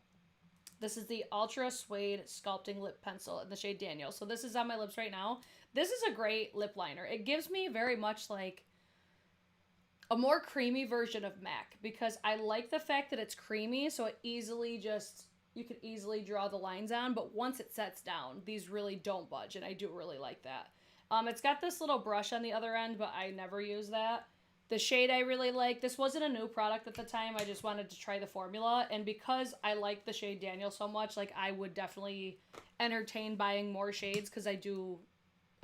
This is the Ultra Suede Sculpting Lip Pencil in the shade Daniel. So this is on my lips right now. This is a great lip liner. It gives me very much like a more creamy version of MAC, because I like the fact that it's creamy, so it you can easily draw the lines on, but once it sets down, these really don't budge, and I do really like that. It's got this little brush on the other end, but I never use that. The shade I really like. This wasn't a new product at the time. I just wanted to try the formula, and because I like the shade Daniel so much, like, I would definitely entertain buying more shades, because I do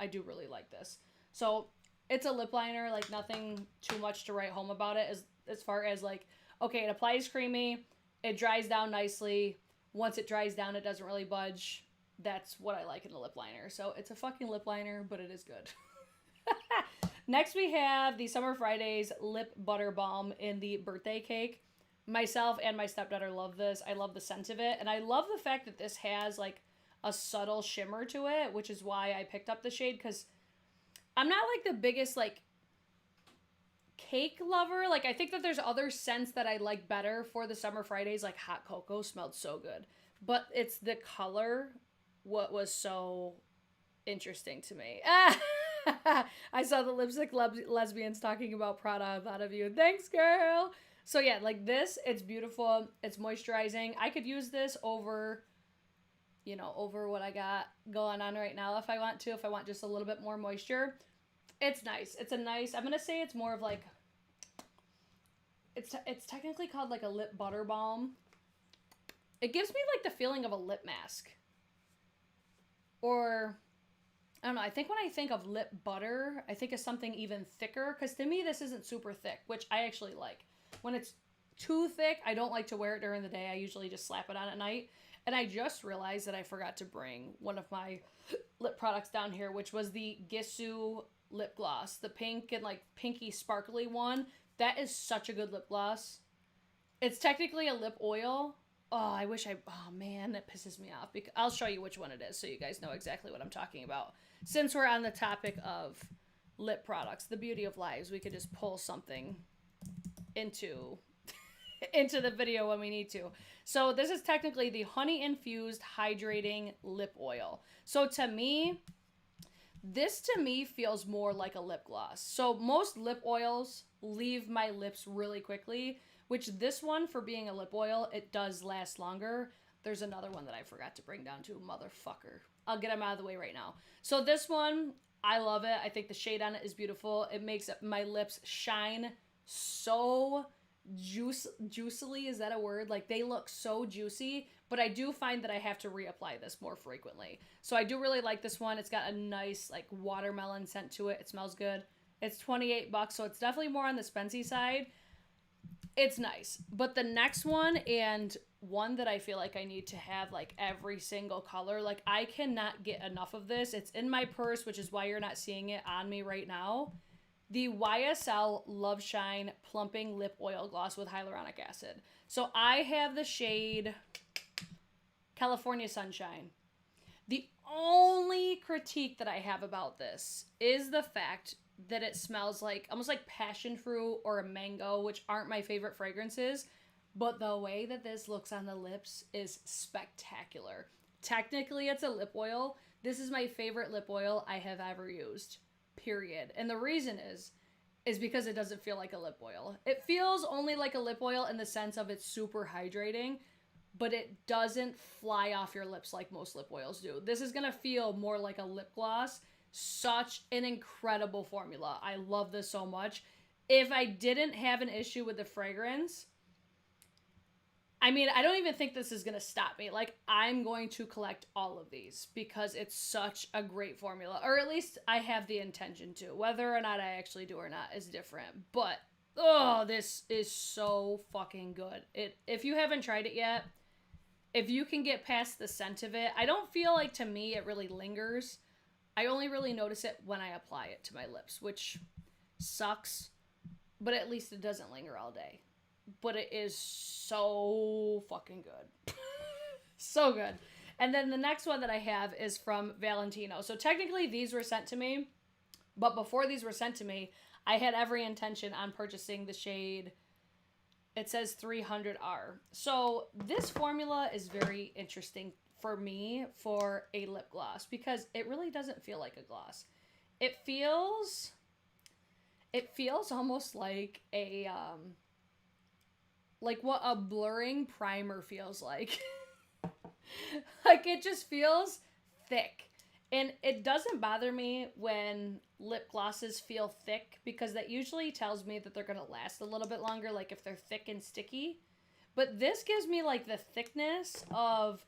really like this. So it's a lip liner, like, nothing too much to write home about it as far as, like, okay, it applies creamy, it dries down nicely. Once it dries down, it doesn't really budge. That's what I like in a lip liner. So it's a fucking lip liner, but it is good. Next, we have the Summer Fridays Lip Butter Balm in the Birthday Cake. Myself and my stepdaughter love this. I love the scent of it. And I love the fact that this has, like, a subtle shimmer to it, which is why I picked up the shade, because I'm not, like, the biggest, like, cake lover. Like, I think that there's other scents that I like better for the Summer Fridays, like hot cocoa smelled so good, but it's the color what was so interesting to me. I saw the Lipstick Lesbians talking about Prada. I thought of you. Thanks, girl. So yeah, like this, it's beautiful. It's moisturizing. I could use this over what I got going on right now if I want just a little bit more moisture. It's nice. It's a nice, I'm going to say it's more of like, it's technically called like a lip butter balm. It gives me like the feeling of a lip mask. Or, I don't know, I think when I think of lip butter, I think of something even thicker. Because to me, this isn't super thick, which I actually like. When it's too thick. I don't like to wear it during the day. I usually just slap it on at night. And I just realized that I forgot to bring one of my lip products down here, which was the Gissu lip gloss. The pink and like pinky sparkly one. That is such a good lip gloss. It's technically a lip oil. Oh, oh man, that pisses me off. Because I'll show you which one it is so you guys know exactly what I'm talking about. Since we're on the topic of lip products, the beauty of lives, we could just pull something into the video when we need to. So this is technically the honey infused hydrating lip oil. So to me, this feels more like a lip gloss. So most lip oils leave my lips really quickly, which this one, for being a lip oil, it does last longer. There's another one that I forgot to bring down too, motherfucker. I'll get them out of the way right now. So this one, I love it. I think the shade on it is beautiful. It makes my lips shine so juicily. Is that a word? Like, they look so juicy, but I do find that I have to reapply this more frequently. So I do really like this one. It's got a nice like watermelon scent to it. It smells good. It's $28, so it's definitely more on the spency side. It's nice. But the next one, and one that I feel like I need to have like every single color, like I cannot get enough of this. It's in my purse, which is why you're not seeing it on me right now. The YSL Love Shine Plumping Lip Oil Gloss with Hyaluronic Acid. So I have the shade California Sunshine. The only critique that I have about this is the fact that it smells like almost like passion fruit or a mango, which aren't my favorite fragrances. But the way that this looks on the lips is spectacular. Technically, it's a lip oil. This is my favorite lip oil I have ever used. Period. And the reason is because it doesn't feel like a lip oil. It feels only like a lip oil in the sense of it's super hydrating, but it doesn't fly off your lips like most lip oils do. This is gonna feel more like a lip gloss. Such an incredible formula. I love this so much. If I didn't have an issue with the fragrance, I mean, I don't even think this is going to stop me. Like, I'm going to collect all of these because it's such a great formula. Or at least I have the intention to. Whether or not I actually do or not is different. But, oh, this is so fucking good. If you haven't tried it yet, if you can get past the scent of it, I don't feel like, to me, it really lingers. I only really notice it when I apply it to my lips, which sucks. But at least it doesn't linger all day. But it is so fucking good. So good. And then the next one that I have is from Valentino. So technically these were sent to me, but before these were sent to me, I had every intention on purchasing the shade, it says 300R. So this formula is very interesting for me for a lip gloss because it really doesn't feel like a gloss. It feels almost like a, like what a blurring primer feels like. Like, it just feels thick. And it doesn't bother me when lip glosses feel thick because that usually tells me that they're going to last a little bit longer, like if they're thick and sticky. But this gives me like the thickness of,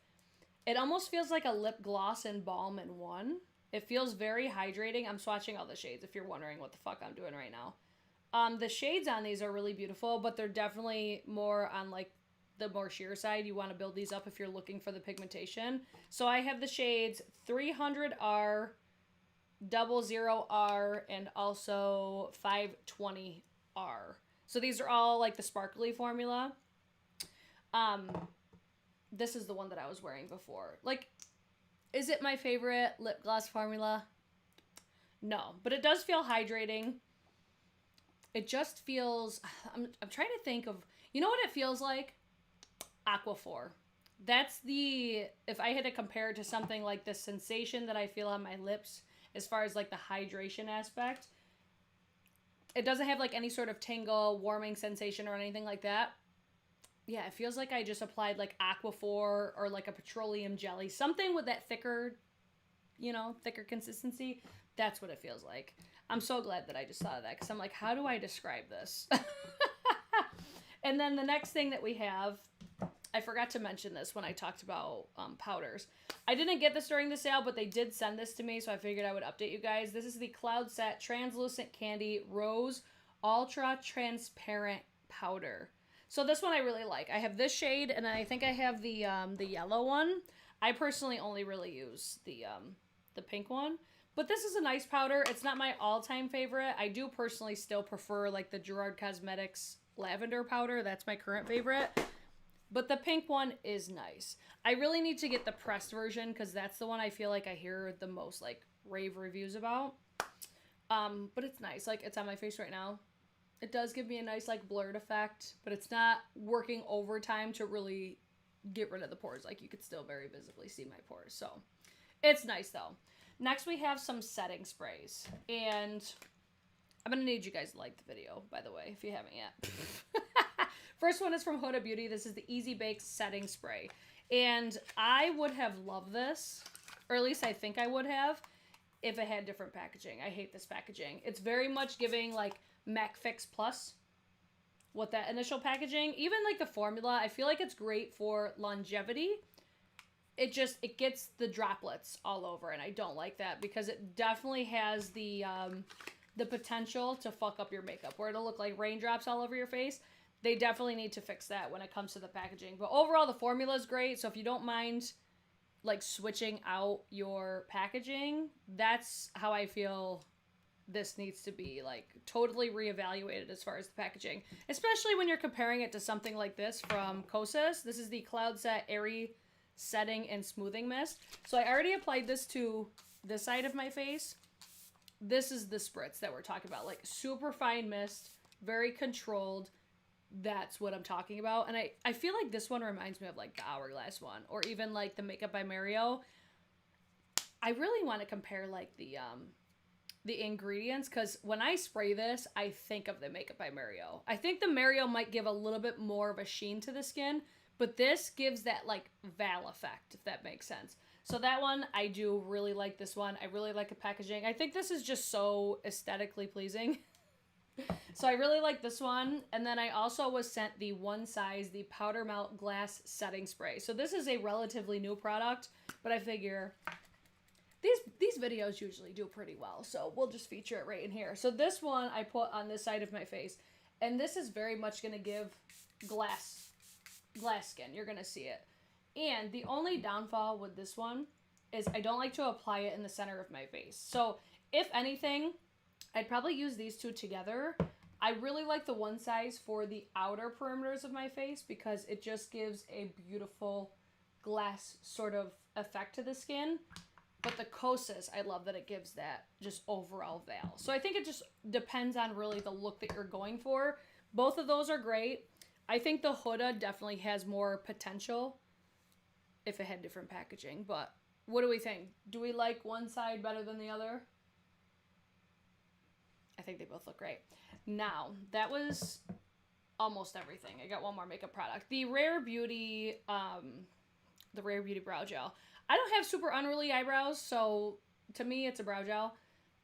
it almost feels like a lip gloss and balm in one. It feels very hydrating. I'm swatching all the shades if you're wondering what the fuck I'm doing right now. The shades on these are really beautiful, but they're definitely more on like the more sheer side. You want to build these up if you're looking for the pigmentation. So I have the shades 300R, 00R, and also 520R. So these are all like the sparkly formula. This is the one that I was wearing before. Like, is it my favorite lip gloss formula? No, but it does feel hydrating. It just feels, I'm trying to think of, you know what it feels like? Aquaphor. That's the, if I had to compare it to something like the sensation that I feel on my lips as far as like the hydration aspect, it doesn't have like any sort of tingle, warming sensation or anything like that. Yeah, it feels like I just applied like Aquaphor or like a petroleum jelly, something with that thicker, you know, thicker consistency. That's what it feels like. I'm so glad that I just thought of that because I'm like, how do I describe this? And then the next thing that we have, I forgot to mention this when I talked about powders. I didn't get this during the sale, but they did send this to me, so I figured I would update you guys. This is the Cloud Set Translucent Candy Rose Ultra Transparent Powder. So this one I really like. I have this shade, and I think I have the yellow one. I personally only really use the pink one. But this is a nice powder. It's not my all-time favorite. I do personally still prefer like the Gerard Cosmetics lavender powder. That's my current favorite. But the pink one is nice. I really need to get the pressed version because that's the one I feel like I hear the most like rave reviews about. But it's nice. Like, it's on my face right now. It does give me a nice like blurred effect, but it's not working overtime to really get rid of the pores. Like, you could still very visibly see my pores. So it's nice though. Next, we have some setting sprays, and I'm going to need you guys to like the video, by the way, if you haven't yet. First one is from Huda Beauty. This is the Easy Bake Setting Spray, and I would have loved this, or at least I think I would have, if it had different packaging. I hate this packaging. It's very much giving, like, MAC Fix Plus with that initial packaging. Even, like, the formula, I feel like it's great for longevity. It gets the droplets all over, and I don't like that because it definitely has the potential to fuck up your makeup, where it'll look like raindrops all over your face. They definitely need to fix that when it comes to the packaging. But overall, the formula is great, so if you don't mind, like, switching out your packaging, that's how I feel this needs to be, like, totally reevaluated as far as the packaging. Especially when you're comparing it to something like this from Kosas. This is the Cloud Set Airy Setting and Smoothing Mist. So I already applied this to this side of my face. This is the spritz that we're talking about. Like, super fine mist, very controlled. That's what I'm talking about. And I feel like this one reminds me of like the Hourglass one, or even like the Makeup by Mario. I really want to compare like the ingredients, because when I spray this, I think of the Makeup by Mario. I think the Mario might give a little bit more of a sheen to the skin, but this gives that like Val effect, if that makes sense. So that one, I do really like this one. I really like the packaging. I think this is just so aesthetically pleasing. So I really like this one. And then I also was sent the One Size, the Powder Melt Glass Setting Spray. So this is a relatively new product, but I figure these videos usually do pretty well. So we'll just feature it right in here. So this one I put on this side of my face. And this is very much going to give glass skin. You're going to see it. And the only downfall with this one is I don't like to apply it in the center of my face. So if anything, I'd probably use these two together. I really like the One Size for the outer perimeters of my face because it just gives a beautiful glass sort of effect to the skin. But the Kosas, I love that it gives that just overall veil. So I think it just depends on really the look that you're going for. Both of those are great. I think the Huda definitely has more potential if it had different packaging. But what do we think? Do we like one side better than the other? I think they both look great. Now, that was almost everything. I got one more makeup product. The Rare Beauty Brow Gel. I don't have super unruly eyebrows, so to me, it's a brow gel.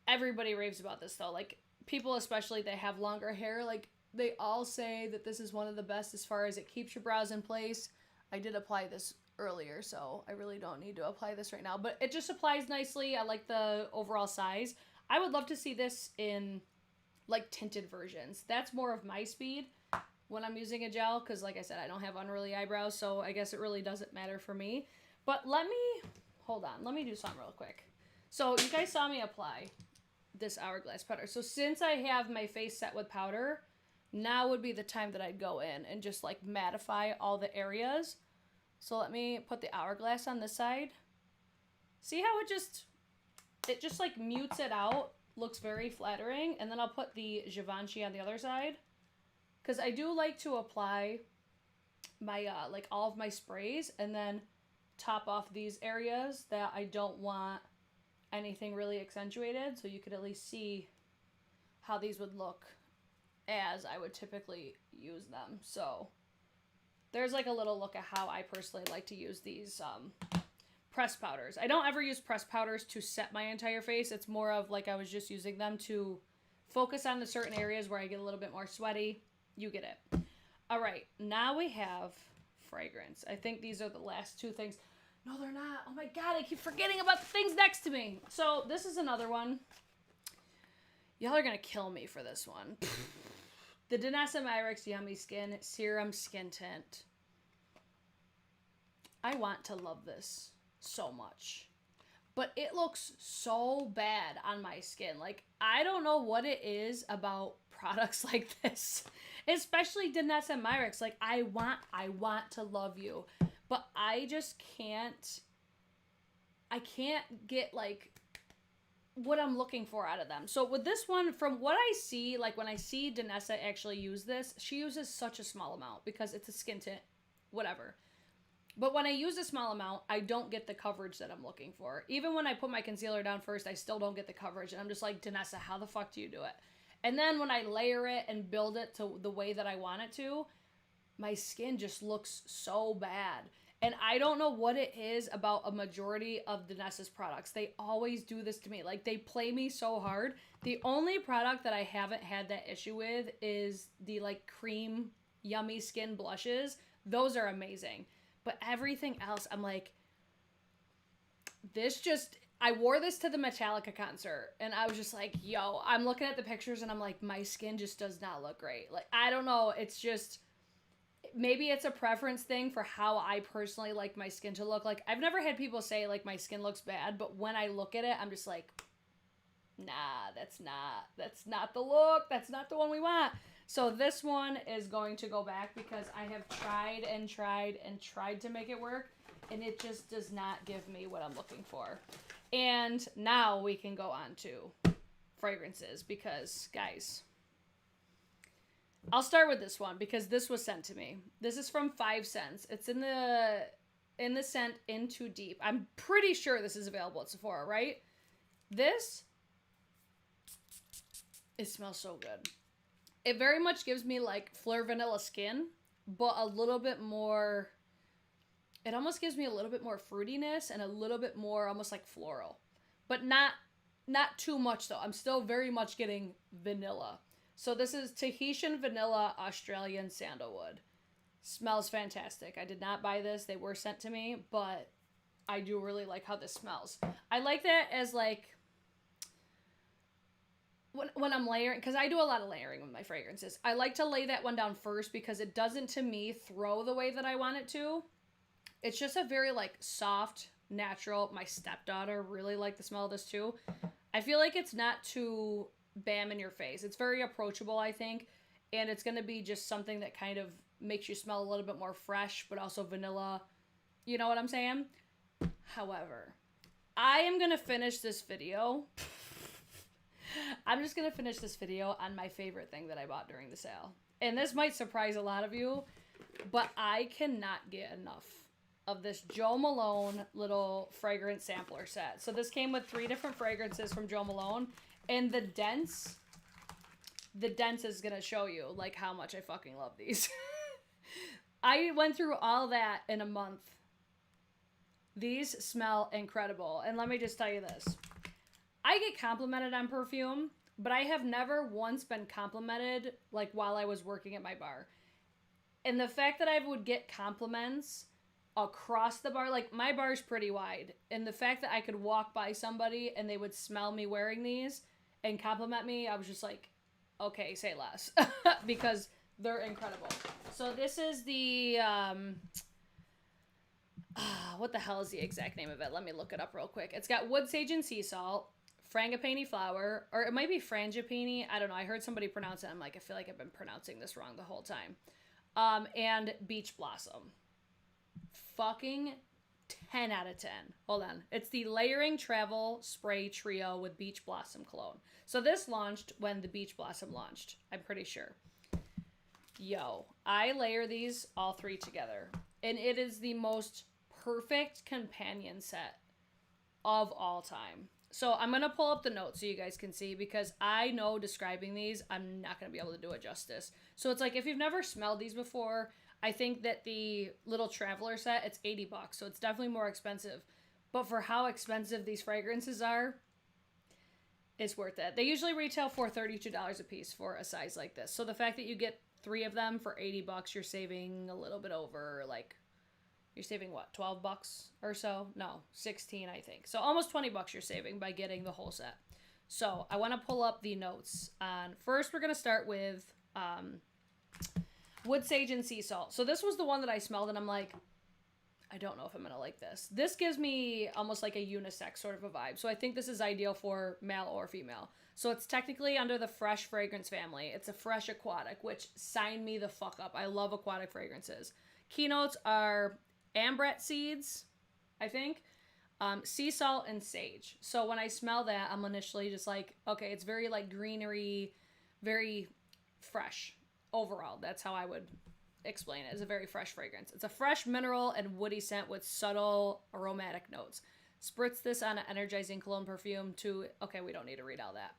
Everybody raves about this, though. Like, people especially that have longer hair, like, they all say that this is one of the best as far as it keeps your brows in place. I did apply this earlier, so I really don't need to apply this right now. But it just applies nicely. I like the overall size. I would love to see this in, like, tinted versions. That's more of my speed when I'm using a gel, because, like I said, I don't have unruly eyebrows, so I guess it really doesn't matter for me. But hold on, let me do something real quick. So you guys saw me apply this Hourglass powder. So since I have my face set with powder, now would be the time that I'd go in and just, like, mattify all the areas. So let me put the Hourglass on this side. See how it just like mutes it out, looks very flattering. And then I'll put the Givenchy on the other side, because I do like to apply my like all of my sprays and then top off these areas that I don't want anything really accentuated, so you could at least see how these would look as I would typically use them. So there's like a little look at how I personally like to use these pressed powders. I don't ever use pressed powders to set my entire face. It's more of like I was just using them to focus on the certain areas where I get a little bit more sweaty. You get it. All right, now we have fragrance. I think these are the last two things. No, they're not. Oh my God, I keep forgetting about the things next to me. So this is another one. Y'all are going to kill me for this one. The Danessa Myricks Yummy Skin Serum Skin Tint. I want to love this so much. But it looks so bad on my skin. Like, I don't know what it is about products like this. Especially Danessa Myricks. Like, I want to love you. But I just can't. I can't get, like, what I'm looking for out of them. So with this one, from what I see, like when I see Danessa actually use this, she uses such a small amount because it's a skin tint, whatever. But when I use a small amount, I don't get the coverage that I'm looking for. Even when I put my concealer down first, I still don't get the coverage. And I'm just like, Danessa, how the fuck do you do it? And then when I layer it and build it to the way that I want it to, my skin just looks so bad. And I don't know what it is about a majority of Danessa's products. They always do this to me. Like, they play me so hard. The only product that I haven't had that issue with is the, like, cream yummy skin blushes. Those are amazing. But everything else, I'm like, this just... I wore this to the Metallica concert, and I was just like, yo, I'm looking at the pictures, and I'm like, my skin just does not look great. Like, I don't know. It's just... Maybe it's a preference thing for how I personally like my skin to look. Like, I've never had people say, like, my skin looks bad, but when I look at it, I'm just like, nah, that's not the look. That's not the one we want. So this one is going to go back because I have tried and tried and tried to make it work, and it just does not give me what I'm looking for. And now we can go on to fragrances because, guys... I'll start with this one because this was sent to me. This is from 5 Cents. It's in the scent In Too Deep. I'm pretty sure this is available at Sephora, right? This, it smells so good. It very much gives me like Fleur Vanilla Skin, but a little bit more, it almost gives me a little bit more fruitiness and a little bit more almost like floral. But not too much though. I'm still very much getting vanilla. So this is Tahitian Vanilla Australian Sandalwood. Smells fantastic. I did not buy this. They were sent to me, but I do really like how this smells. I like that as like, when I'm layering, because I do a lot of layering with my fragrances. I like to lay that one down first because it doesn't, to me, throw the way that I want it to. It's just a very like soft, natural. My stepdaughter really liked the smell of this too. I feel like it's not too... bam in your face. It's very approachable, I think, and it's going to be just something that kind of makes you smell a little bit more fresh, but also vanilla. You know what I'm saying? However, I am going to finish this video. I'm just going to finish this video on my favorite thing that I bought during the sale. And this might surprise a lot of you, but I cannot get enough of this Jo Malone little fragrance sampler set. So this came with 3 different fragrances from Jo Malone. And the Dense is going to show you, like, how much I fucking love these. I went through all that in a month. These smell incredible. And let me just tell you this. I get complimented on perfume, but I have never once been complimented, like, while I was working at my bar. And the fact that I would get compliments across the bar, like, my bar's pretty wide. And the fact that I could walk by somebody and they would smell me wearing these and compliment me, I was just like, okay, say less. Because they're incredible. So this is the, what the hell is the exact name of it? Let me look it up real quick. It's got wood sage and sea salt, frangipani flower, or it might be frangipani. I don't know. I heard somebody pronounce it. I'm like, I feel like I've been pronouncing this wrong the whole time. And beach blossom. Fucking 10 out of 10. Hold on. It's the Layering Travel Spray Trio with Beach Blossom Cologne. So this launched when the Beach Blossom launched. I'm pretty sure. Yo, I layer these all 3 together. And it is the most perfect companion set of all time. So I'm going to pull up the notes so you guys can see because I know describing these, I'm not going to be able to do it justice. So it's like if you've never smelled these before... I think that the little traveler set, it's $80, so it's definitely more expensive. But for how expensive these fragrances are, it's worth it. They usually retail for $32 a piece for a size like this. So the fact that you get 3 of them for $80, you're saving a little bit over, like, you're saving what, $12 or so? No, 16, I think. So almost $20 you're saving by getting the whole set. So I want to pull up the notes on, first we're going to start with Wood Sage and Sea Salt. So this was the one that I smelled and I'm like, I don't know if I'm going to like this. This gives me almost like a unisex sort of a vibe. So I think this is ideal for male or female. So it's technically under the fresh fragrance family. It's a fresh aquatic, which sign me the fuck up. I love aquatic fragrances. Keynotes are ambret seeds, I think, sea salt and sage. So when I smell that, I'm initially just like, okay, it's very like greenery, very fresh overall. That's how I would explain it. It's a very fresh fragrance. It's a fresh mineral and woody scent with subtle aromatic notes. Spritz this on an energizing cologne perfume to, okay, we don't need to read all that.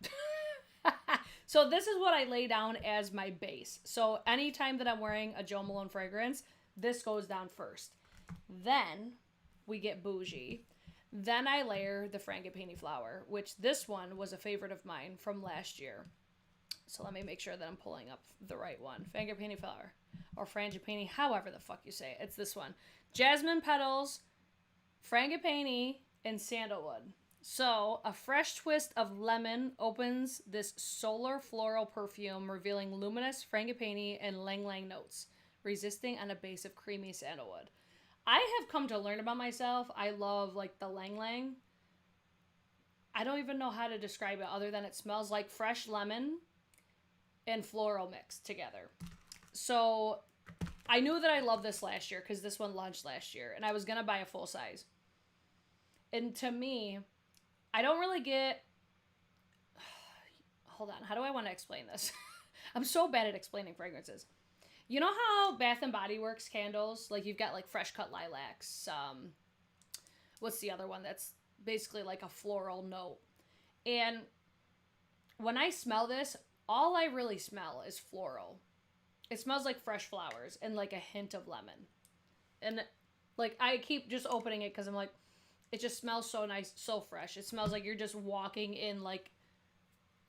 So this is what I lay down as my base. So anytime that I'm wearing a Jo Malone fragrance, this goes down first. Then we get bougie. Then I layer the Frangipani flower, which this one was a favorite of mine from last year. So let me make sure that I'm pulling up the right one. Frangipani flower. Or Frangipani, however the fuck you say it. It's this one. Jasmine petals, Frangipani, and sandalwood. So a fresh twist of lemon opens this solar floral perfume, revealing luminous Frangipani and Lang Lang notes, resisting on a base of creamy sandalwood. I have come to learn about myself. I love like the Lang Lang. I don't even know how to describe it other than it smells like fresh lemon and floral mixed together. So I knew that I loved this last year because this one launched last year and I was going to buy a full size. And to me, I don't really get... Hold on. How do I want to explain this? I'm so bad at explaining fragrances. You know how Bath & Body Works candles, like you've got like fresh cut lilacs. What's the other one that's basically like a floral note? And when I smell this, all I really smell is floral. It smells like fresh flowers and like a hint of lemon. And like I keep just opening it because I'm like, it just smells so nice, so fresh. It smells like you're just walking in like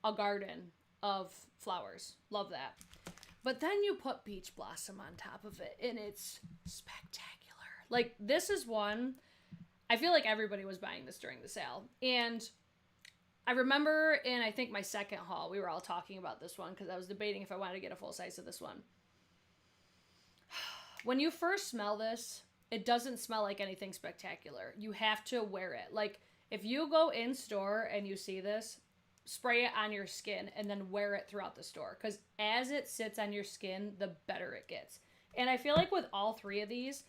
a garden of flowers. Love that. But then you put Beach Blossom on top of it and it's spectacular. Like this is one, I feel like everybody was buying this during the sale. And I remember in, I think my second haul, we were all talking about this one because I was debating if I wanted to get a full size of this one. When you first smell this, it doesn't smell like anything spectacular. You have to wear it. Like if you go in store and you see this, spray it on your skin and then wear it throughout the store. Because as it sits on your skin, the better it gets. And I feel like with all three of these,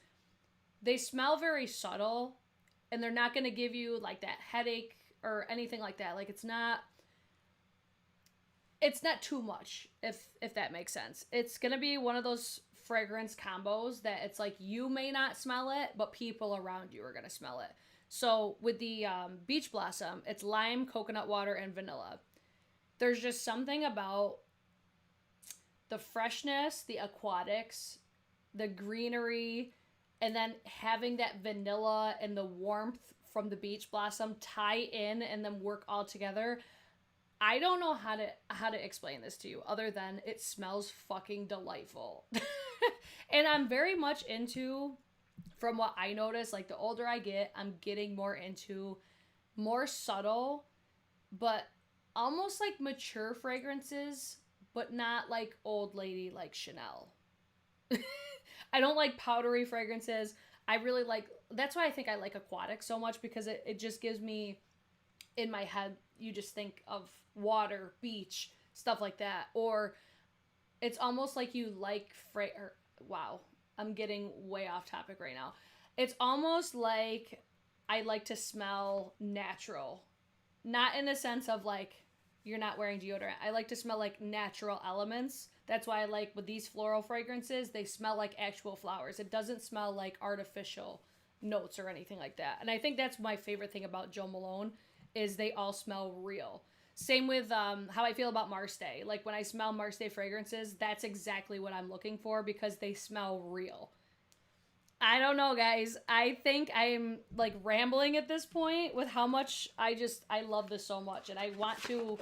they smell very subtle and they're not going to give you like that headache or anything like that. Like it's not too much, if that makes sense. It's going to be one of those fragrance combos that it's like you may not smell it, but people around you are going to smell it. So with the Beach Blossom, it's lime, coconut water, and vanilla. There's just something about the freshness, the aquatics, the greenery, and then having that vanilla and the warmth from the Beach Blossom tie in and then work all together. I don't know how to explain this to you other than it smells fucking delightful. And I'm very much into, from what I notice, like the older I get, I'm getting more into more subtle, but almost like mature fragrances, but not like old lady like Chanel. I don't like powdery fragrances. I really like, that's why I think I like aquatic so much because it just gives me, in my head, you just think of water, beach, stuff like that. Or it's almost like you like, wow, I'm getting way off topic right now. It's almost like I like to smell natural. Not in the sense of like, you're not wearing deodorant. I like to smell like natural elements. That's why I like with these floral fragrances, they smell like actual flowers. It doesn't smell like artificial notes or anything like that. And I think that's my favorite thing about Jo Malone is they all smell real. Same with how I feel about Marseille. Like when I smell Marseille fragrances, that's exactly what I'm looking for because they smell real. I don't know, guys. I think I'm like rambling at this point with how much I love this so much. And I want to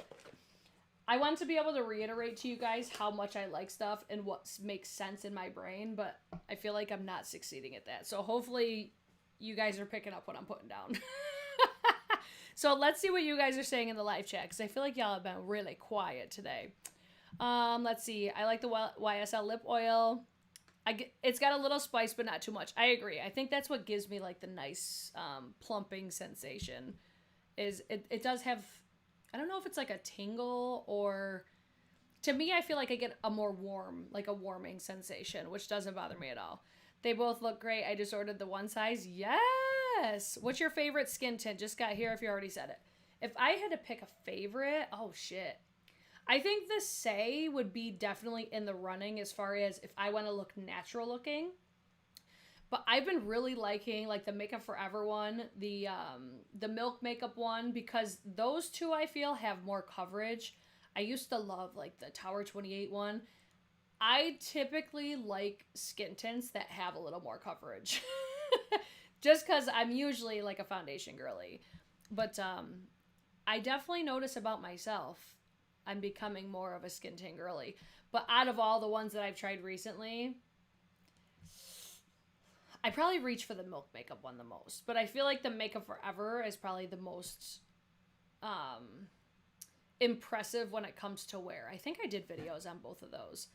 be able to reiterate to you guys how much I like stuff and what makes sense in my brain, but I feel like I'm not succeeding at that. So hopefully you guys are picking up what I'm putting down. So let's see what you guys are saying in the live chat because I feel like y'all have been really quiet today. Let's see. I like the YSL lip oil. It's got a little spice, but not too much. I agree. I think that's what gives me like the nice plumping sensation. Is it does have, I don't know if it's like a tingle or, to me I feel like I get a more warm, like a warming sensation, which doesn't bother me at all. They both look great. I just ordered the one size. Yes. What's your favorite skin tint? Just got here if you already said it. If I had to pick a favorite, oh shit. I think the Say would be definitely in the running as far as if I want to look natural looking. But I've been really liking like the Makeup Forever one, the Milk Makeup one, because those two I feel have more coverage. I used to love like the Tower 28 one. I typically like skin tints that have a little more coverage. Just because I'm usually like a foundation girly. But I definitely notice about myself, I'm becoming more of a skin tint girly. But out of all the ones that I've tried recently, I probably reach for the Milk Makeup one the most. But I feel like the Makeup Forever is probably the most impressive when it comes to wear. I think I did videos on both of those.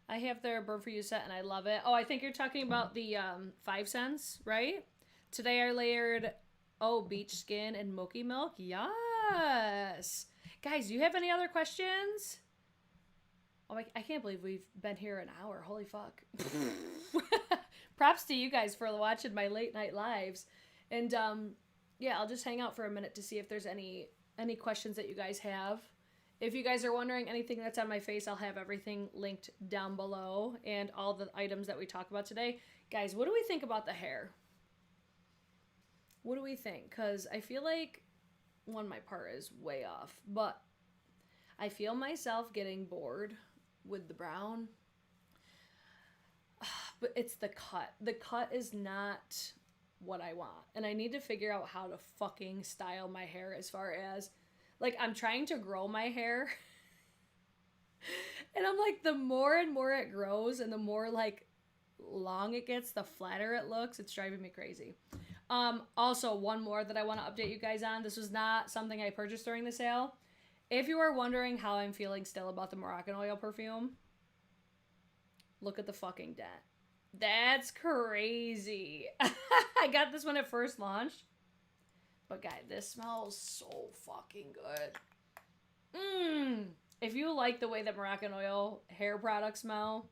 I have their Burn For You set and I love it. Oh, I think you're talking about the 5 cents, right? Today I layered, beach skin and Mochi Milk. Yes. Guys, do you have any other questions? Oh, I can't believe we've been here an hour. Holy fuck. Props to you guys for watching my late night lives. And yeah, I'll just hang out for a minute to see if there's any questions that you guys have. If you guys are wondering anything that's on my face, I'll have everything linked down below and all the items that we talk about today. Guys, what do we think about the hair? What do we think? Because I feel like, one, my part is way off, but I feel myself getting bored with the brown. But it's the cut. The cut is not what I want. And I need to figure out how to fucking style my hair as far as, like, I'm trying to grow my hair. And I'm like, the more and more it grows and the more, like, long it gets, the flatter it looks. It's driving me crazy. Also, one more that I want to update you guys on. This was not something I purchased during the sale. If you are wondering how I'm feeling still about the Moroccan oil perfume, look at the fucking dent. That's crazy. I got this when it first launched. But guys, this smells so fucking good. If you like the way that Moroccan oil hair products smell,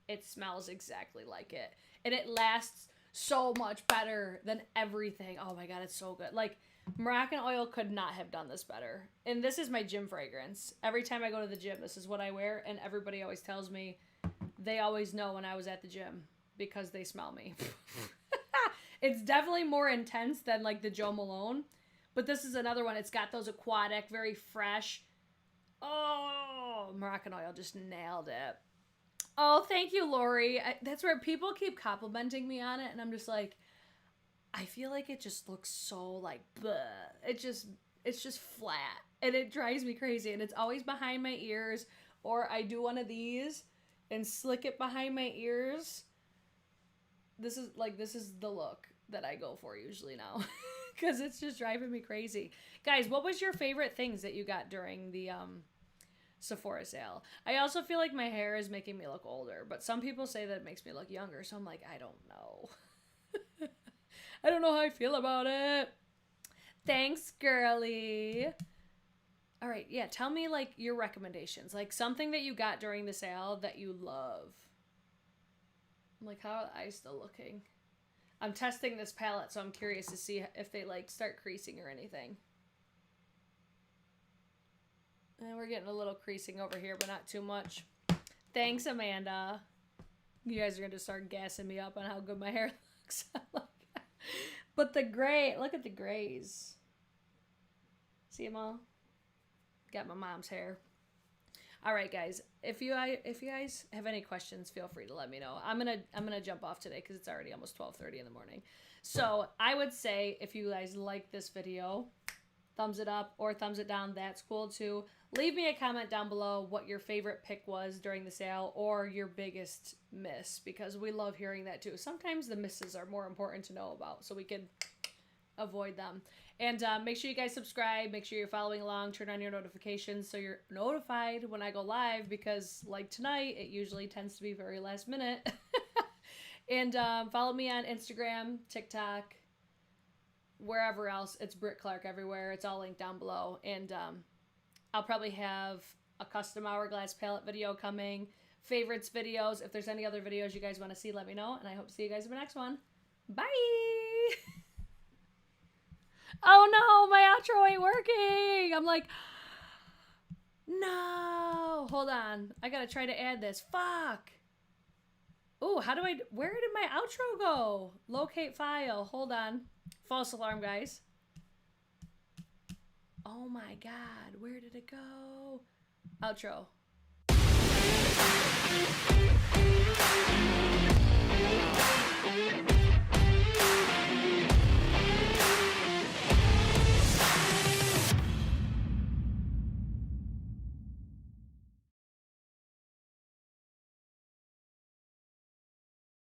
it smells exactly like it. And it lasts so much better than everything. Oh my god, it's so good. Like, Moroccan oil could not have done this better. And this is my gym fragrance. Every time I go to the gym, this is what I wear. And everybody always tells me they always know when I was at the gym because they smell me. It's definitely more intense than like the Jo Malone. But this is another one. It's got those aquatic, very fresh. Oh, Moroccan oil just nailed it. Oh, thank you, Lori. That's where people keep complimenting me on it. And I'm just like, I feel like it just looks so like, bleh. It's just flat. And it drives me crazy. And it's always behind my ears. Or I do one of these and slick it behind my ears. This is the look that I go for usually now. Because it's just driving me crazy. Guys, what was your favorite things that you got during the Sephora sale? I also feel like my hair is making me look older. But some people say that it makes me look younger. So I'm like, I don't know. I don't know how I feel about it. Thanks, girly. All right, yeah, tell me, like, your recommendations. Like, something that you got during the sale that you love. I'm like, how are the eyes still looking? I'm testing this palette, so I'm curious to see if they, like, start creasing or anything. And we're getting a little creasing over here, but not too much. Thanks, Amanda. You guys are going to start gassing me up on how good my hair looks. But the gray, look at the grays. See them all? Got my mom's hair. All right, guys. If you guys have any questions, feel free to let me know. I'm gonna jump off today because it's already almost 12:30 in the morning. So I would say if you guys like this video, thumbs it up or thumbs it down. That's cool too. Leave me a comment down below what your favorite pick was during the sale or your biggest miss, because we love hearing that too. Sometimes the misses are more important to know about so we can avoid them. And make sure you guys subscribe. Make sure you're following along. Turn on your notifications so you're notified when I go live, because like tonight, it usually tends to be very last minute. And follow me on Instagram, TikTok, wherever else. It's Brit Clark everywhere. It's all linked down below. And I'll probably have a custom hourglass palette video coming, favorites videos. If there's any other videos you guys want to see, let me know. And I hope to see you guys in the next one. Bye! Oh no, my outro ain't working! I'm like, no! Hold on. I gotta try to add this. Fuck! Ooh, where did my outro go? Locate file. Hold on. False alarm, guys. Oh my god, where did it go? Outro.